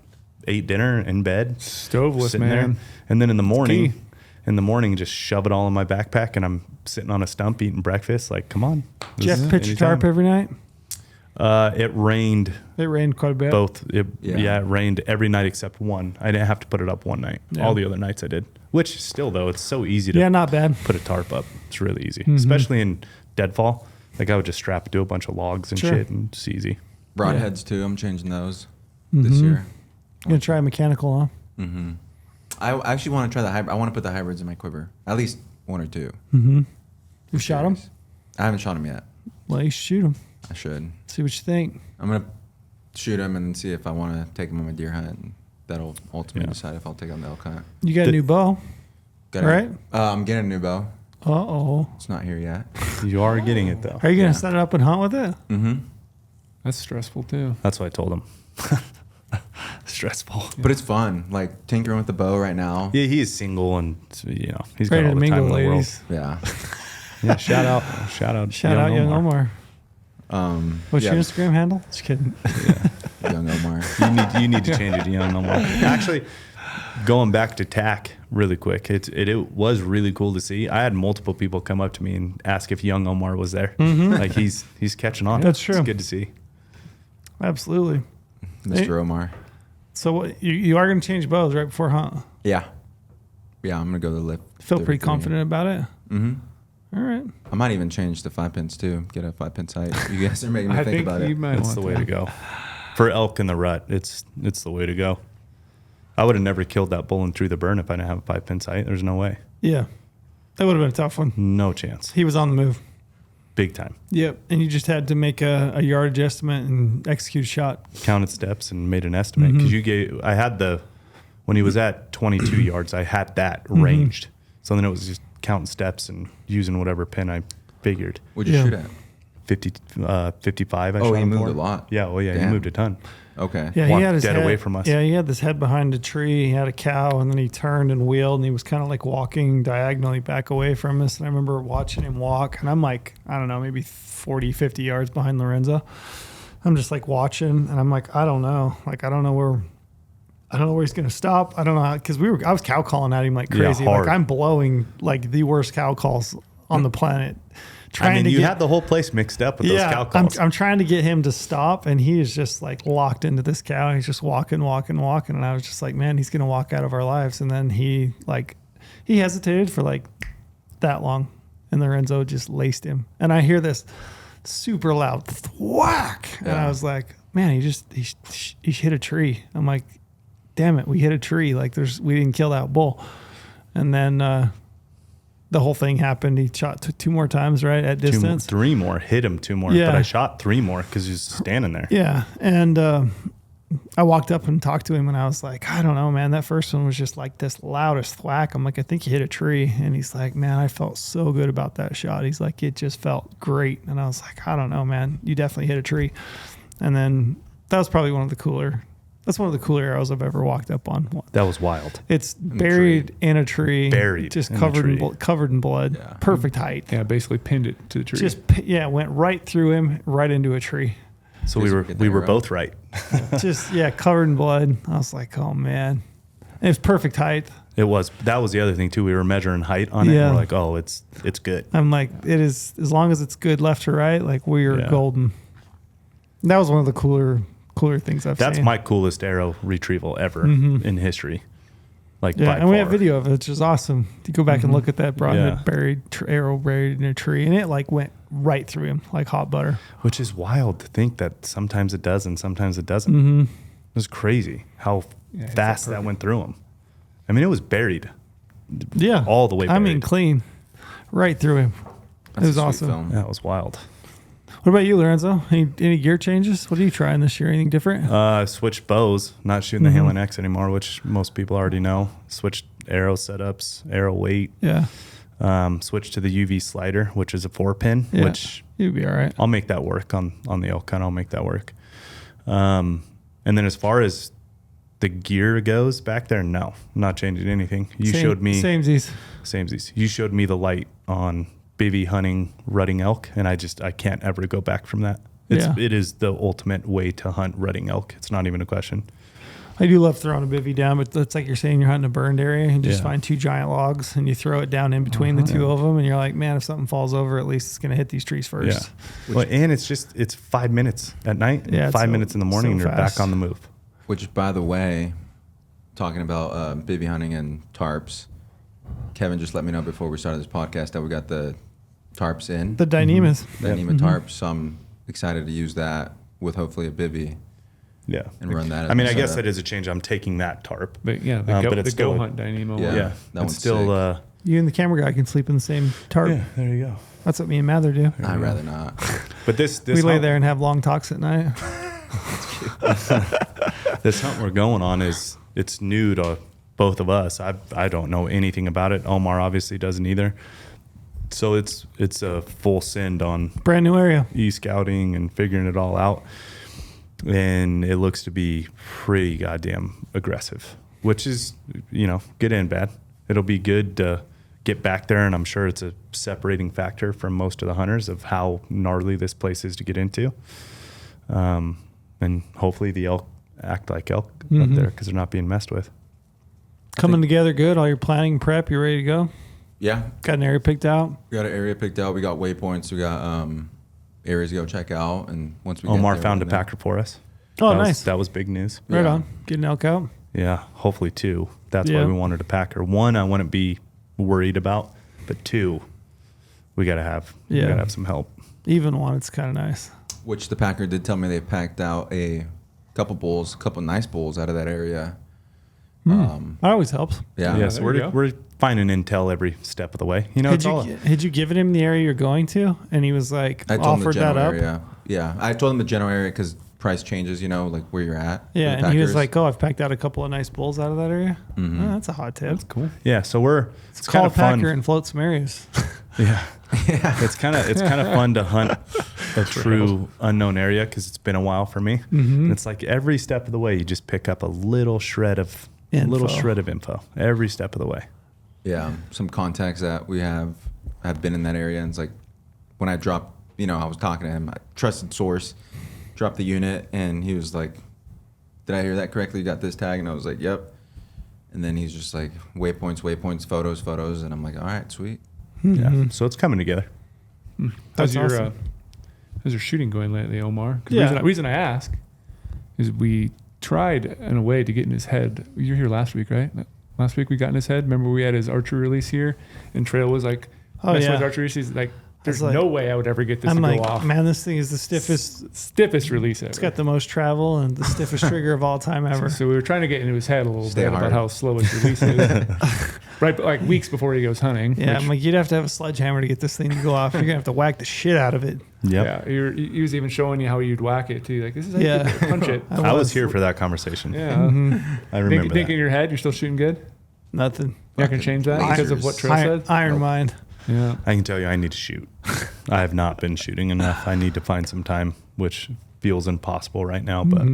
ate dinner in bed, Stoveless, sitting man. there, and then in the morning. Key. In the morning, just shove it all in my backpack, and I'm sitting on a stump eating breakfast. Like, come on. Did you have to pitch your tarp every night? It rained. It rained quite a bit. Both. It rained every night except one. I didn't have to put it up one night. Yeah. All the other nights I did. Which still, though, it's so easy to not bad. put a tarp up. It's really easy, Mm-hmm. especially in deadfall. Like I would just strap it to a bunch of logs and Sure. shit, and it's easy. Broadheads too. I'm changing those this year. You gonna try mechanical, huh? Mm-hmm. I actually want to try the hybrid. I want to put the hybrids in my quiver. At least one or two. Mm-hmm. You shot them? I haven't shot them yet. Well, you should shoot them. I should. See what you think. I'm gonna shoot them and see if I want to take them on my deer hunt. And that'll ultimately decide if I'll take them on the elk hunt. You got a new bow, right? I'm getting a new bow. Uh-oh. It's not here yet. You are getting it though. Are you gonna set it up and hunt with it? Mm-hmm. That's stressful too. That's what I told him. Stressful. But it's fun. Like tinkering with the bow right now. Yeah, he is single and he's Ready got all to the time mingle, in the world. ladies. Yeah. Yeah, shout out Young Omar. What's your yeah, Instagram handle? Just kidding. Young Omar. You need to change it to Young Omar. Actually, going back to TAC really quick, it was really cool to see. I had multiple people come up to me and ask if Young Omar was there. Mm-hmm. Like he's catching on. That's true. It's good to see. Absolutely. Mr. Omar. So what, you are going to change bows right before hunt? Yeah. Yeah, I'm going to go to the lift. Feel pretty confident about it? Mm-hmm. All right. I might even change the 5 pins too. Get a 5 pin sight. You guys are making me think about it. It's the way to go. For elk in the rut, it's the way to go. I would have never killed that bull and through the burn if I didn't have a 5 pin sight. There's no way. Yeah. That would have been a tough one. No chance. He was on the move. Big time. Yep. And you just had to make a yardage estimate and execute a shot. Counted steps and made an estimate because I had when he was at 22 yards, I had that ranged. So then it was just counting steps and using whatever pin I figured. What'd you shoot at? 55. I Oh, shot he him moved for. a lot. Yeah. Oh, yeah. Damn. He moved a ton. Okay. Yeah, Walked he had his dead head away from us. Yeah, he had his head behind a tree. He had a cow, and then he turned and wheeled, and he was kind of like walking diagonally back away from us. And I remember watching him walk, and I'm like, I don't know, maybe 40, 50 yards behind Lorenzo. I'm just like watching, and I'm like, I don't know. Like, I don't know where he's going to stop. I don't know, because I was cow calling at him like crazy. hard. Like, I'm blowing like the worst cow calls on the planet. You had the whole place mixed up with those cow calls. I'm trying to get him to stop, and he is just like locked into this cow. He's just walking. And I was just like, man, he's going to walk out of our lives. And then he hesitated for like that long, and Lorenzo just laced him. And I hear this super loud whack. And I was like, man, he hit a tree. I'm like, damn it, we hit a tree. Like we didn't kill that bull. And then, the whole thing happened. He shot two more times, right, at distance. Three more. Hit him 2 more. Yeah. But I shot 3 more because he was standing there. Yeah. And I walked up and talked to him, and I was like, I don't know, man. That first one was just like this loudest thwack. I'm like, I think you hit a tree. And he's like, man, I felt so good about that shot. He's like, it just felt great. And I was like, I don't know, man. You definitely hit a tree. And then that was probably one of the cooler That's one of the cooler arrows I've ever walked up on. That was wild. It's buried in a tree. Buried just in a covered tree. covered in blood. Yeah. Perfect height. Yeah, basically pinned it to the tree. Went right through him, right into a tree. So Guess we we were get we that were right. both right. Covered in blood. I was like, oh man. It was perfect height. It was. That was the other thing too. We were measuring height on it. Yeah. And we're like, oh, it's good. I'm like, it is, as long as it's good left to right, like we are Yeah. golden. That was one of the cooler things I've That's seen. my coolest arrow retrieval ever Mhm. in history. Like, Yeah, by and we have far. video of it, which is awesome. You go back and look at that broadhead Yeah. buried arrow buried in a tree, and it like went right through him like hot butter. Which is wild to think that sometimes it does and sometimes it doesn't. Mm-hmm. It was crazy how Yeah, it's fast that went through him. I mean, it was buried. Yeah, All the way I mean, buried. clean, right through him. That's it was a sweet awesome. film. That was wild. What about you, Lorenzo? Any gear changes? What are you trying this year? Anything different? I switched bows, not shooting the Mhm. Halen X anymore, which most people already know. Switched arrow setups, arrow weight. Yeah, Switched to the UV slider, which is a 4-pin, Yeah. which you'd be all right. I'll make that work on the elk hunt. I'll make that work. And then as far as the gear goes back there, no, I'm not changing anything. You showed me samesies. You showed me the light on bivvy hunting rutting elk, and I can't ever go back from that. It is the ultimate way to hunt rutting elk. It's not even a question. I do love throwing a bivvy down, but it's like you're saying you're hunting a burned area and just Yeah. find two giant logs and you throw it down in between the two of them, and you're like, man, if something falls over, at least it's going to hit these trees first. Yeah. Well, and it's 5 minutes at night, Yeah, it's 5 so- minutes in the morning, so and you're fast. back on the move. Which, by the way, talking about bivvy hunting and tarps, Kevin just let me know before we started this podcast that we got the tarps in. The Dynemas. The NEMA tarps. So I'm excited to use that with hopefully a bivvy Yeah. and run that. I mean, as I a guess setup. that is a change. I'm taking that tarp. But yeah, but the it's still- GOHUNT Dynamo. Yeah. one. Yeah. that It's one's still, You and the camera guy can sleep in the same tarp. yeah, there you go. That's what me and Mather do. I'd rather not. But this We lay hunt- there and have long talks at night. this hunt we're going on it's new to both of us. I don't know anything about it. Omar obviously doesn't either. So it's a full send on Brand new area. e-scouting and figuring it all out. And it looks to be pretty goddamn aggressive, which is, good and bad. It'll be good to get back there, and I'm sure it's a separating factor from most of the hunters of how gnarly this place is to get into. And hopefully the elk act like elk up Mhm. there because they're not being messed with. Coming together good. All your planning, prep, you ready to go? Yeah, Got an area picked out? we got an area picked out. We got waypoints. We got areas to go check out. And once we Omar get there, found a we're gonna- packer for us. Oh, That was- nice. that was big news. Right Yeah. on. Get an elk out. Yeah, hopefully 2. That's Yeah. why we wanted a packer. 1, I wouldn't be worried about, but 2, we gotta have some help. Even one. It's kind of nice. Which the packer did tell me they packed out a couple nice bulls out of that area. That always helps. Yeah. Yeah, so there you go. we're finding intel every step of the way. Had you given him the area you're going to, and he was like I told him the offered that general up? area. Yeah, I told him the general area because price changes, like where you're at. Yeah, for the and he was packers. like, "Oh, I've packed out a couple of nice bulls out of that area." Mhm. Oh, that's a hot tip. That's Cool. Yeah, so it's Call kind a of fun. packer and float some areas. Yeah, it's kind of fun to hunt a true unknown area because it's been a while for me. Mhm. And it's like every step of the way, you just pick up a little shred of info every step of the way. Yeah, some contacts that we have been in that area, and it's like when I dropped, I was talking to him, I trusted source, dropped the unit, and he was like, "Did I hear that correctly? You got this tag?" And I was like, "Yep." And then he's just like, "Waypoints, photos," and I'm like, "All right, sweet." Yeah, so it's coming together. How's That's your awesome. how's your shooting going lately, Omar? 'Cause Yeah. The reason I ask is we tried in a way to get in his head. You were here last week, right? Last week we got in his head. Remember we had his archery release here, and Trail was like, Oh, messing yeah. with archery release. He's like, there's like- no way I would ever get this I'm to like, go off. man, this thing is the stiffest. Stiffest release ever. It's got the most travel and the stiffest trigger of all time ever. So we were trying to get into his head a little Stay bit hard. about how slow his release is. Right, but like weeks before he goes hunting. Yeah, which- I'm like, you'd have to have a sledgehammer to get this thing to go off. You're gonna have to whack the shit out of it. Yep. Yeah, he was even showing you how you'd whack it too. Like this is how Yeah. you punch it. I was here for that conversation. Yeah. I remember Think that. in your head you're still shooting good. Nothing. You're not gonna change that because of what Trail said. Iron Nope. mind. Yeah. I can tell you I need to shoot. I have not been shooting enough. I need to find some time, which feels impossible right now, but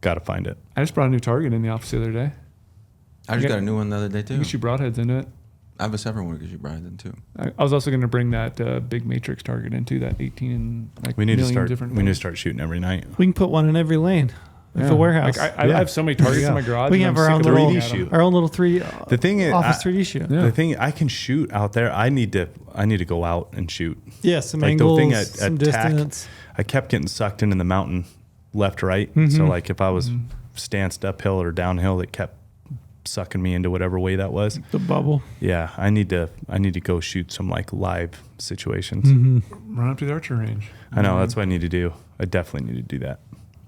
Got to find it. I just brought a new target in the office the other day. I just got a new one the other day You too. can shoot broadheads into it. I have a separate one because you brought it in too. I was also going to bring that big matrix target into that 18 and like We need to million start. different. We need to start shooting every night. We can put one in every lane. Like Yeah. a warehouse. Like I have so many targets in my garage. We can and have I'm our own sick of little looking at 'em. shoot. our own little The thing is, office 3D shoot. Yeah. the thing I can shoot out there. I need to go out and shoot. Yeah, some Like the angles, thing at some TAC, distance. I kept getting sucked into the mountain, left, right. So like if I was stanced uphill or downhill, it kept sucking me into whatever way that was. The bubble. Yeah, I need to go shoot some like live situations. Run up to the archer range. I know that's what I need to do. I definitely need to do that.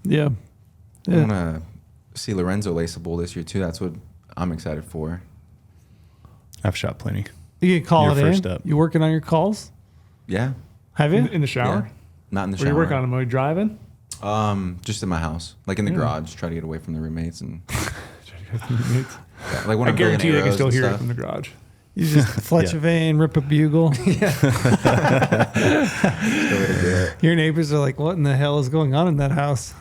Yeah. I Yeah. want to see Lorenzo lace a bull this year too. That's what I'm excited for. I've shot plenty. You can call You're it first in. up. You working on your calls? Yeah, Have you? In the shower? Yeah. Not in the Where shower. you work on them? Are you driving? Just in my house, like in the garage. Try to get away from the roommates and like when I I'm building guarantee they can arrows still and hear it stuff. from the garage. You just fletch Yeah. a vein, rip a bugle. Your neighbors are like, what in the hell is going on in that house?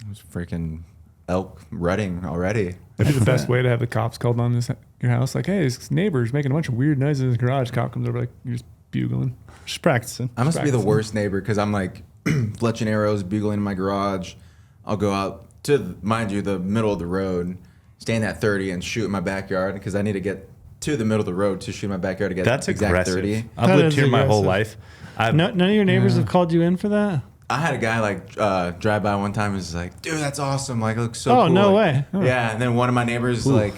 It was freaking elk rutting already. That'd be the best way to have the cops called on your house. Like, hey, his neighbor's making a bunch of weird noises in his garage. Cop comes over, like, you're just bugling. Just practicing. I must be the Practicing. worst neighbor because I'm like fletching arrows, bugling in my garage. I'll go out to, mind you, the middle of the road, stand at 30 and shoot in my backyard because I need to get to the middle of the road to shoot in my backyard to get That's exact aggressive. 30. I've That lived is here my whole aggressive. life. None of your neighbors have called you in for that? I had a guy like drive by one time and was like, dude, that's awesome. Like, it looks so Oh, cool. no Like, way. Yeah. And then one of my neighbors is like,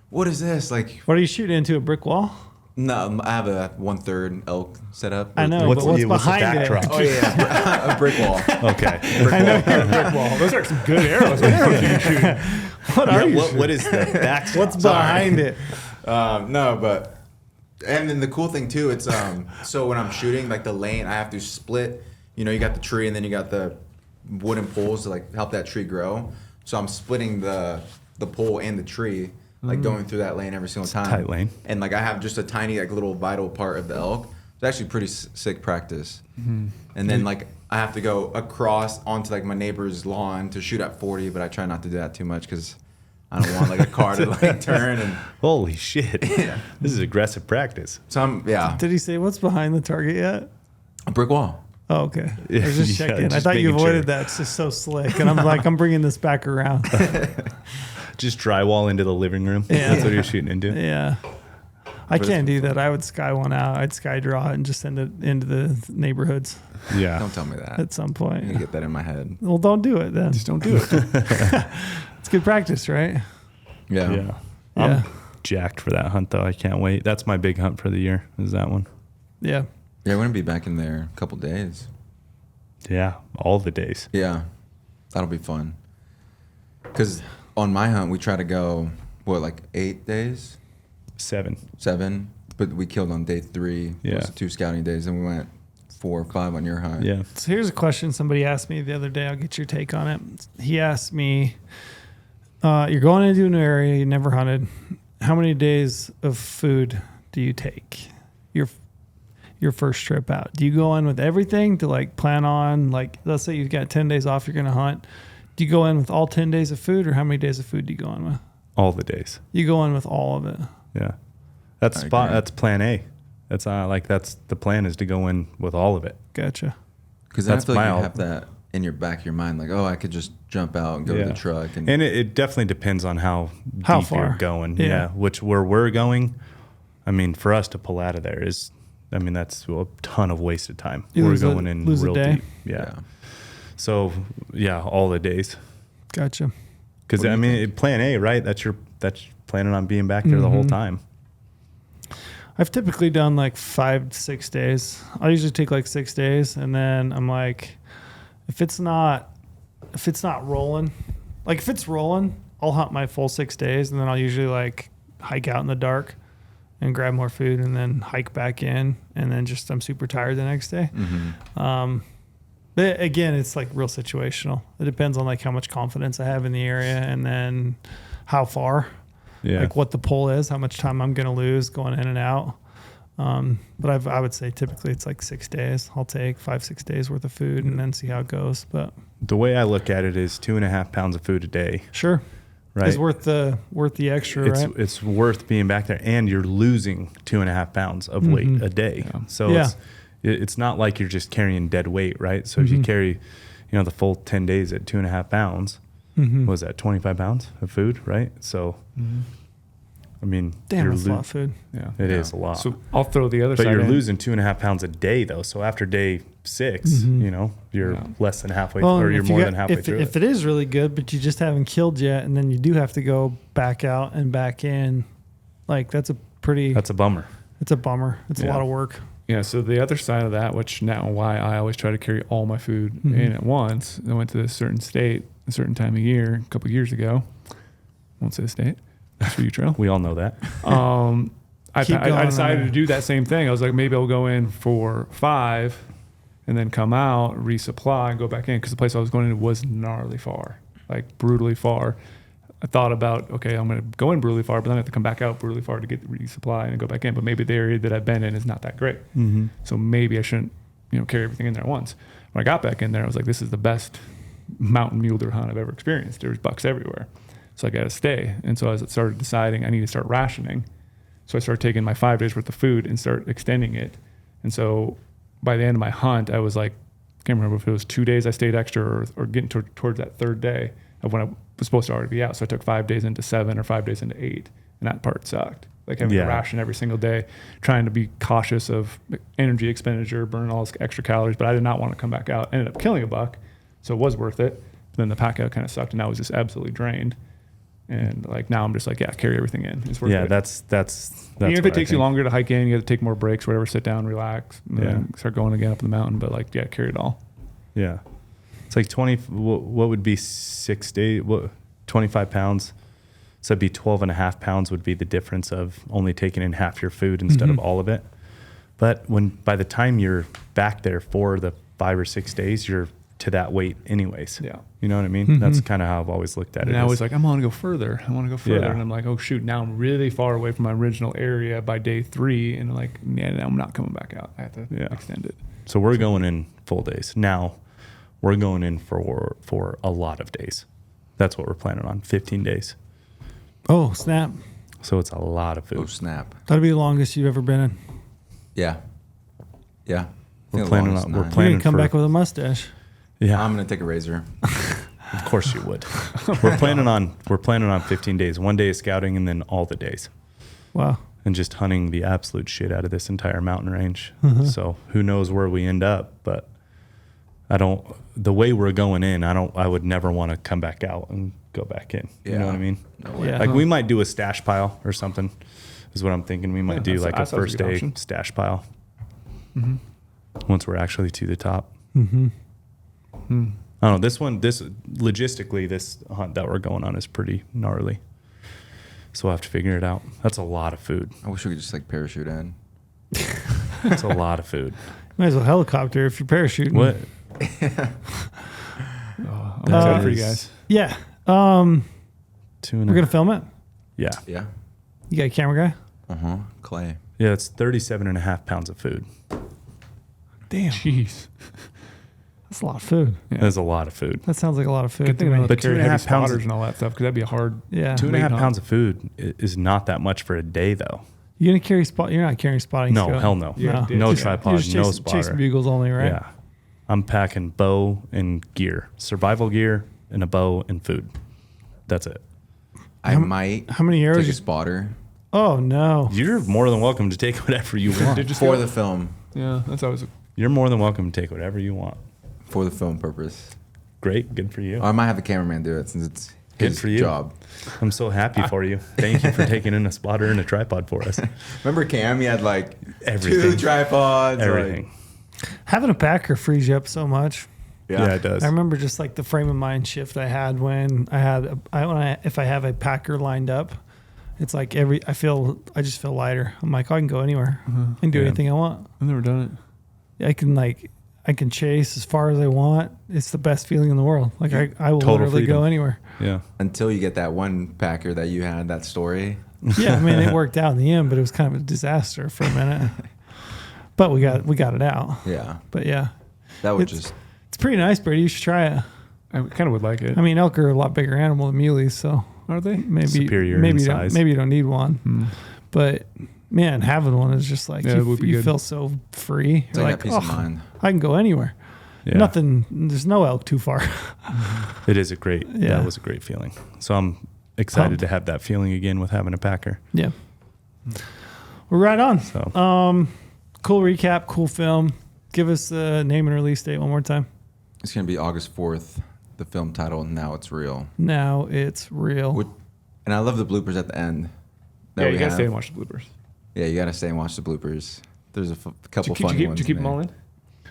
what is this? Like, What are you shooting into, a brick wall? no, I have a 1/3 elk set up. I know, What's but what's the- what's the behind it? backdrop? Oh, yeah. A brick wall. Okay. I know you're a brick Well, those are some good arrows. What are you shooting? What are you what is the backstop? What's behind it? No, but and then the cool thing too, it's so when I'm shooting like the lane, I have to split. You know, you got the tree and then you got the wooden poles to like help that tree grow. So I'm splitting the pole and the tree, like going through that lane every single time. tight lane. And like I have just a tiny like little vital part of the elk. It's actually pretty sick practice. And then like I have to go across onto like my neighbor's lawn to shoot at 40, but I try not to do that too much because I don't want like a car to like turn and. Holy shit. Yeah. This is aggressive practice. So I'm Did he say what's behind the target yet? a brick wall. Oh, okay. I was just Yeah, checking. I just thought you making avoided sure. that. It's just so slick. And I'm like, I'm bringing this back around. Just drywall into the living room. Yeah. That's what you're shooting into. Yeah. I But can't it's- do that. I would sky one out. I'd sky draw it and just send it into the neighborhoods Yeah. Don't tell me that. at some I'm point. gonna get that in my head. Well, don't do it then. Just don't do it. It's good practice, right? Yeah. Yeah. Yeah. I'm jacked for that hunt though. I can't wait. That's my big hunt for the year. Is that one? Yeah. Yeah, we're gonna be back in there a couple days. Yeah. All the days. Yeah, that'll be fun. Cause on my hunt we try to go like 8 days, 7. 7, but we killed on day 3. Yeah. It was 2 scouting days, and we went 4 or 5 on your hunt. Yeah. So here's a question somebody asked me the other day. I'll get your take on it. He asked me, you're going into a new area you never hunted. How many days of food do you take your first trip out? Do you go in with everything to like plan on, like, let's say you've got 10 days off, you're going to hunt. Do you go in with all 10 days of food, or how many days of food do you go in with? All the days. You go in with all of it. Yeah. That's I spot. agree. That's plan A. That's that's the plan is to go in with all of it. Gotcha. Because I That's feel like my you al- have that in your back of your mind, like, oh, I could just jump out and go to Yeah. the truck. And It definitely depends on how How deep far. you're going. Yeah. Yeah. Where we're going, I mean, for us to pull out of there is, I mean, that's a ton of wasted time. You we're lose a- going in lose a real day? deep. Yeah. So yeah, all the days. Gotcha. Because What do I you mean, plan A, right? That's planning on being back there the whole Mhm. time. I've typically done like 5 to 6 days. I usually take like 6 days, and then I'm like, if it's not rolling, like if it's rolling, I'll hunt my full 6 days, and then I'll usually like hike out in the dark and grab more food, and then hike back in, and then just I'm super tired the next day. But again, it's like real situational. It depends on like how much confidence I have in the area, and then how far. Yeah. Like what the pull is, how much time I'm going to lose going in and out. But I would say typically it's like 6 days. I'll take 5-6 days worth of food and then see how it goes. But The way I look at it is 2.5 pounds of food a day. sure, Right. it's worth the extra, It's right? it's worth being back there, and you're losing 2.5 pounds of weight a day. Yeah. So Yeah. it's not like you're just carrying dead weight, right? So if you carry, the full 10 days at 2.5 pounds, what was that 25 pounds of food, right? So, I mean, Damn, that's a lot of food. Yeah. It is a lot. So I'll throw the other But side you're in. losing 2.5 pounds a day, though. So after day 6, you're Yeah. less than halfway, Well, or and you're if you more got- than halfway if, through if it. it is really good, but you just haven't killed yet, and then you do have to go back out and back in, like that's a bummer. it's a bummer. It's a Yeah. lot of work. Yeah, so the other side of that, which now why I always try to carry all my food in at once. I went to a certain state, a certain time of year, a couple of years ago. Won't say the state. That's for you, Trail. We all know that. I Keep going on decided there. to do that same thing. I was like, maybe I'll go in for 5 and then come out, resupply, and go back in because the place I was going in was gnarly far, like brutally far. I thought about, okay, I'm going to go in brutally far, but then I have to come back out brutally far to get the resupply and go back in. But maybe the area that I've been in is not that great. So maybe I shouldn't, carry everything in there at once. When I got back in there, I was like, this is the best mountain mule deer hunt I've ever experienced. There was bucks everywhere. So I got to stay. And so as I started deciding I need to start rationing, so I started taking my 5 days worth of food and start extending it. And so by the end of my hunt, I was like, can't remember if it was 2 days I stayed extra or getting towards that third day of when I was supposed to already be out. So I took 5 days into 7 or 5 days into 8. And that part sucked. Like having to ration every single day, trying to be cautious of energy expenditure, burning all those extra calories. But I did not want to come back out. Ended up killing a buck. So it was worth it. But then the pack out kind of sucked and I was just absolutely drained. And like now I'm just like, carry everything in. It's worth it. That's Even if what it I takes you think. longer to hike in, you have to take more breaks, whatever, sit down, relax, and then start going again up the mountain. But like, carry it all. Yeah. It's like 20, what would be 6 days, 25 pounds. So it'd be 12.5 pounds would be the difference of only taking in half your food instead of all of it. But by the time you're back there for the 5 or 6 days, you're to that weight anyways. Yeah. You know what I mean? That's kind of how I've always looked at it. And I was like, I want to go further. Yeah. And I'm like, oh shoot, now I'm really far away from my original area by day 3. And like, now I'm not coming back out. I have to extend it. So we're going in full days. Now we're going in for a lot of days. That's what we're planning on, 15 days. Oh snap! So it's a lot of food. Oh snap! That'll be the longest you've ever been in. Yeah. I We're think planning the longest on- we're 9. You're planning gonna come for- back with a mustache. Yeah. I'm gonna take a razor. Of course you would. We're planning on 15 days. 1 day of scouting and then all the days. Wow. And just hunting the absolute shit out of this entire mountain range. So who knows where we end up, but the way we're going in, I would never want to come back out and go back in. You know what I mean? No way. Yeah. Like we might do a stash pile or something is what I'm thinking. We might do like a that sounds like first a good day option. stash pile. Once we're actually to the top. I don't know. This logistically, this hunt that we're going on is pretty gnarly. So we'll have to figure it out. That's a lot of food. I wish we could just like parachute in. That's a lot of food. Might as well helicopter if you're parachuting. What? I'm excited for you guys. Yeah. Two and We're gonna film it. Yeah. Yeah. You got a camera guy? Clay. Yeah, it's 37.5 pounds of food. Damn, Jeez. that's a lot of food. Yeah. That's a lot of food. That sounds like a lot of food. Good thing I don't But have to carry 2.5 heavy pounds spotters of- and all that stuff because that'd be a hard. Yeah. 2.5 Weight pounds of food is not that much for a day, though. You gonna carry spot? You're not carrying spotting. No, scope. hell no. Yeah, No yeah. tripod, You're just no chasing spotter. bugles only, right? Yeah. I'm packing bow and gear, survival gear and a bow and food. That's it. I might How many arrows? take a You, spotter oh no. You're more than welcome to take whatever you want. Did you for see the film. Yeah, that's always. You're more than welcome to take whatever you want. For the film purpose. Great. Good for you. Or I might have the cameraman do it since it's Good his for you. job. I'm so happy for you. Thank you for taking in a spotter and a tripod for us. Remember Cam? He had like Everything. 2 tripods. Everything. Having a packer frees you up so much. Yeah, it does. I remember just like the frame of mind shift I had when if I have a packer lined up, it's like I just feel lighter. I'm like, I can go anywhere. I can do Yeah. anything I want. I've never done it. I can chase as far as I want. It's the best feeling in the world. Like I will Total literally freedom. go anywhere. Yeah. Until you get that one packer that you had, that story. Yeah, I mean, it worked out in the end, but it was kind of a disaster for a minute. But we got it out. Yeah. But yeah, That would it's pretty nice, Brady. You should try it. I kind of would like it. I mean, elk are a lot bigger animal than muleys, so Are they? maybe Superior maybe in you size. maybe you don't need one. But man, having one is just like Yeah, it would be you good. feel so free. It's You're like that peace of mind. I can go anywhere. Yeah. Nothing. There's no elk too far. It is a great. Yeah. That was a great feeling. So I'm excited Pumped. to have that feeling again with having a Packer. Yeah. We're right on. So Cool recap. Cool film. Give us the name and release date one more time. It's going to be August 4th, the film title, Now It's Real. Now it's real. And I love the bloopers at the end. that Yeah, we you gotta have. stay and watch the bloopers. Yeah, you got to stay and watch the bloopers. There's a couple Did you funny ones. Did you keep in them all there. in?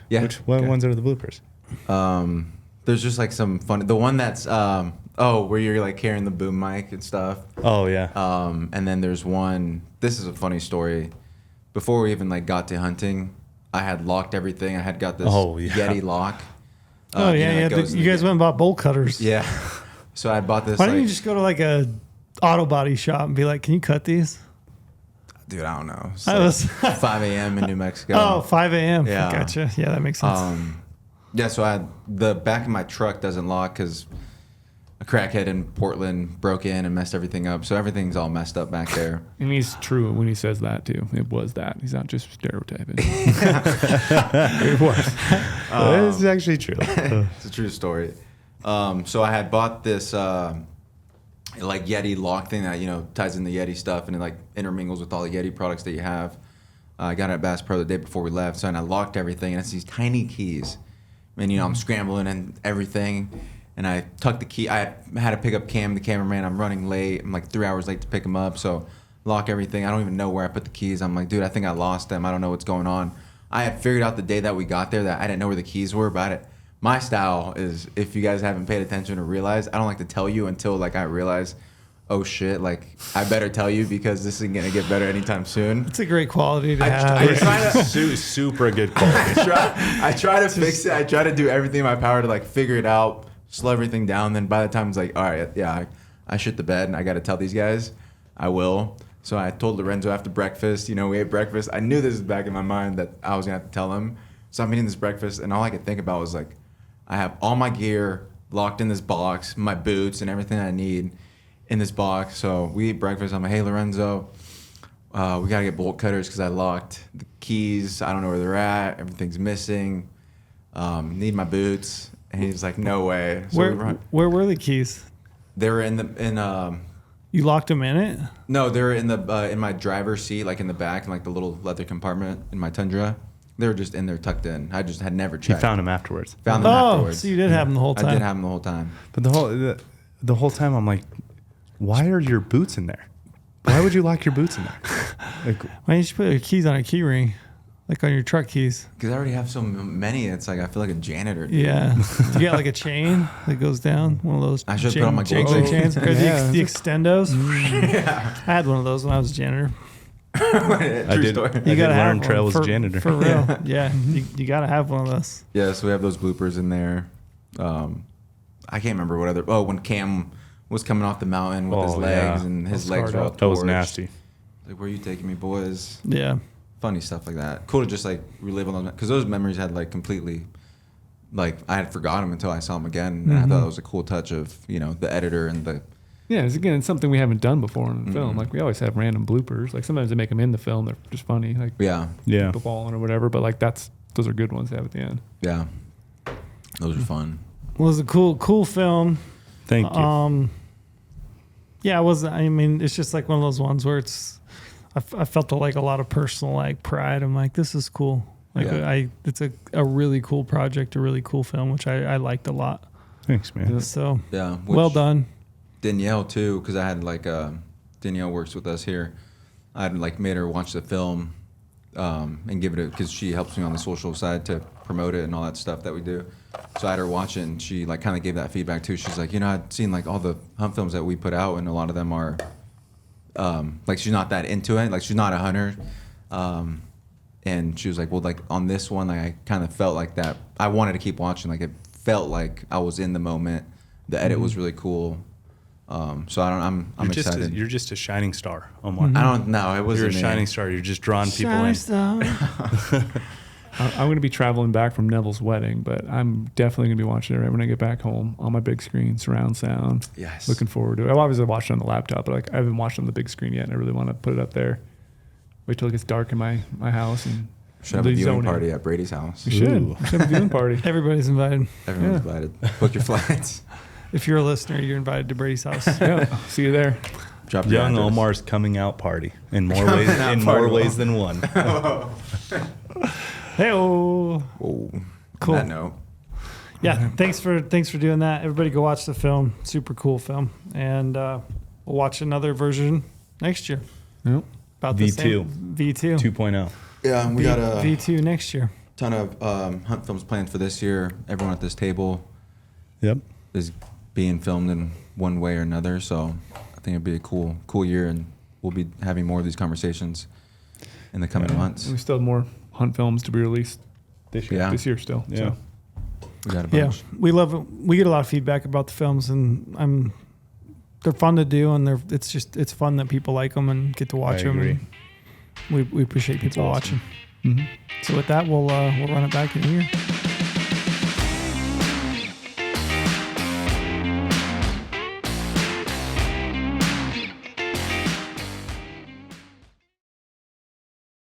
Yeah. what Okay. ones are the bloopers? There's just like some funny. The one that's where you're like carrying the boom mic and stuff. Oh yeah. And then there's one. This is a funny story. Before we even like got to hunting, I had locked everything. I had got this Oh, yeah. Yeti lock. Oh yeah, that yeah. goes in You the- guys went and bought bolt cutters. Yeah. So I bought this. Why don't like, you just go to like a auto body shop and be like, "Can you cut these?" dude? I don't know. It's I like was 5 a.m. in New Mexico. Oh, 5 a.m. Yeah. Gotcha. Yeah, that makes sense. Yeah, so the back of my truck doesn't lock because a crackhead in Portland broke in and messed everything up. So everything's all messed up back there. And he's true when he says that too. It was that. He's not just stereotyping. It was. It's actually true. It's a true story. So I had bought this like Yeti lock thing that ties in the Yeti stuff and it like intermingles with all the Yeti products that you have. I got it at Bass Pro the day before we left, so and I locked everything and it's these tiny keys. And I'm scrambling and everything, and I tucked the key. I had to pick up Cam, the cameraman. I'm running late. I'm like 3 hours late to pick him up, so lock everything. I don't even know where I put the keys. I'm like, dude, I think I lost them. I don't know what's going on. I had figured out the day that we got there that I didn't know where the keys were, but my style is, if you guys haven't paid attention or realized, I don't like to tell you until like I realize, oh shit, like I better tell you because this isn't gonna get better anytime soon. It's a great quality to I have. try to Super good quality. I try to fix it. I try to do everything in my power to like figure it out, slow everything down. Then by the time it's like, all right, yeah, I shit the bed and I got to tell these guys, I will. So I told Lorenzo after breakfast, we ate breakfast. I knew this was back in my mind that I was gonna have to tell him. So I'm eating this breakfast and all I could think about was like, I have all my gear locked in this box, my boots and everything I need in this box. So we eat breakfast. I'm like, hey Lorenzo, we gotta get bolt cutters because I locked the keys. I don't know where they're at. Everything's missing. Need my boots. And he's like, no way. So Where were the keys? they were in You locked them in it? no, they were in my driver's seat, like in the back, in like the little leather compartment in my Tundra. They were just in there tucked in. I just had never You checked. found them afterwards. Found them Oh, afterwards. so you did have them the whole time. I did have them the whole time. But the whole time I'm like, why are your boots in there? Why would you lock your boots in there? Like, Why didn't you put your keys on a key ring? Like on your truck keys? Because I already have so many. It's like I feel like a janitor. Dude. Yeah. You got like a chain that goes down? One of those I should put on my chain gold chains? Or Yeah. the extendos? Yeah. I had one of those when I was a janitor. True I did. story. I did learn trail as a janitor. For real. Yeah. You got to have one of those. Yeah, so we have those bloopers in there. I can't remember what other. Oh, when Cam was coming off the mountain with his Oh, legs yeah. and his That was legs were hard all That was torched. nasty. Like, where are you taking me, boys? Yeah. Funny stuff like that. Cool to just like relive on those because those memories had like completely, like I had forgotten them until I saw them again, and I thought it was a cool touch of the editor and the. Yeah, it's something we haven't done before in film. Like we always have random bloopers. Like sometimes they make them in the film. They're just funny. Like Yeah, Yeah. the ball or whatever. But like those are good ones to have at the end. yeah, those are fun. Well, it was a cool film. Thank you. Yeah, it was. I mean, it's just like one of those ones where I felt like a lot of personal like pride. I'm like, this is cool. Like Yeah. it's a really cool project, a really cool film, which I liked a lot. Thanks, man. So Yeah, well done. Danielle too, because I had like Danielle works with us here. I had like made her watch the film and give it because she helps me on the social side to promote it and all that stuff that we do. So I had her watch it and she like kind of gave that feedback too. She's like, I'd seen like all the hunt films that we put out and a lot of them are like she's not that into it. Like she's not a hunter. And she was like, well, like on this one, like I kind of felt like that. I wanted to keep watching. Like it felt like I was in the moment. The edit was really cool. So I'm excited. You're just a shining star, Omar. I don't know. It wasn't You're a shining star. You're just drawing people Shining in. star. I'm going to be traveling back from Neville's wedding, but I'm definitely going to be watching it right when I get back home on my big screen, surround sound. Yes. Looking forward to it. I've obviously watched it on the laptop, but like I haven't watched it on the big screen yet, and I really want to put it up there. Wait till it gets dark in my house and Should have a really viewing zone in. party at Brady's house. We should. Ooh. We should have a viewing party. Everybody's invited. Everyone's Yeah. invited. Book your flights. If you're a listener, you're invited to Brady's house. Yeah, see you there. Drop your Young address. Omar's coming out party in more ways than one. Hey-oh. Whoa. Cool. On that note. Yeah, thanks for doing that. Everybody go watch the film. Super cool film. And we'll watch another version next year. Yep. About the V2. same. V2. 2.0. Yeah, we got a V2 next year. ton of hunt films planned for this year. Everyone at this table Yep. is being filmed in one way or another. So I think it'd be a cool year, and we'll be having more of these conversations in the coming months. We still have more hunt films to be released This year. Yeah, this year still. Yeah. So. we got a Yeah, bunch. we love it. We get a lot of feedback about the films, and they're fun to do, and it's fun that people like them and get to watch them. agree. And we appreciate people awesome. watching. So with that, we'll run it back in here.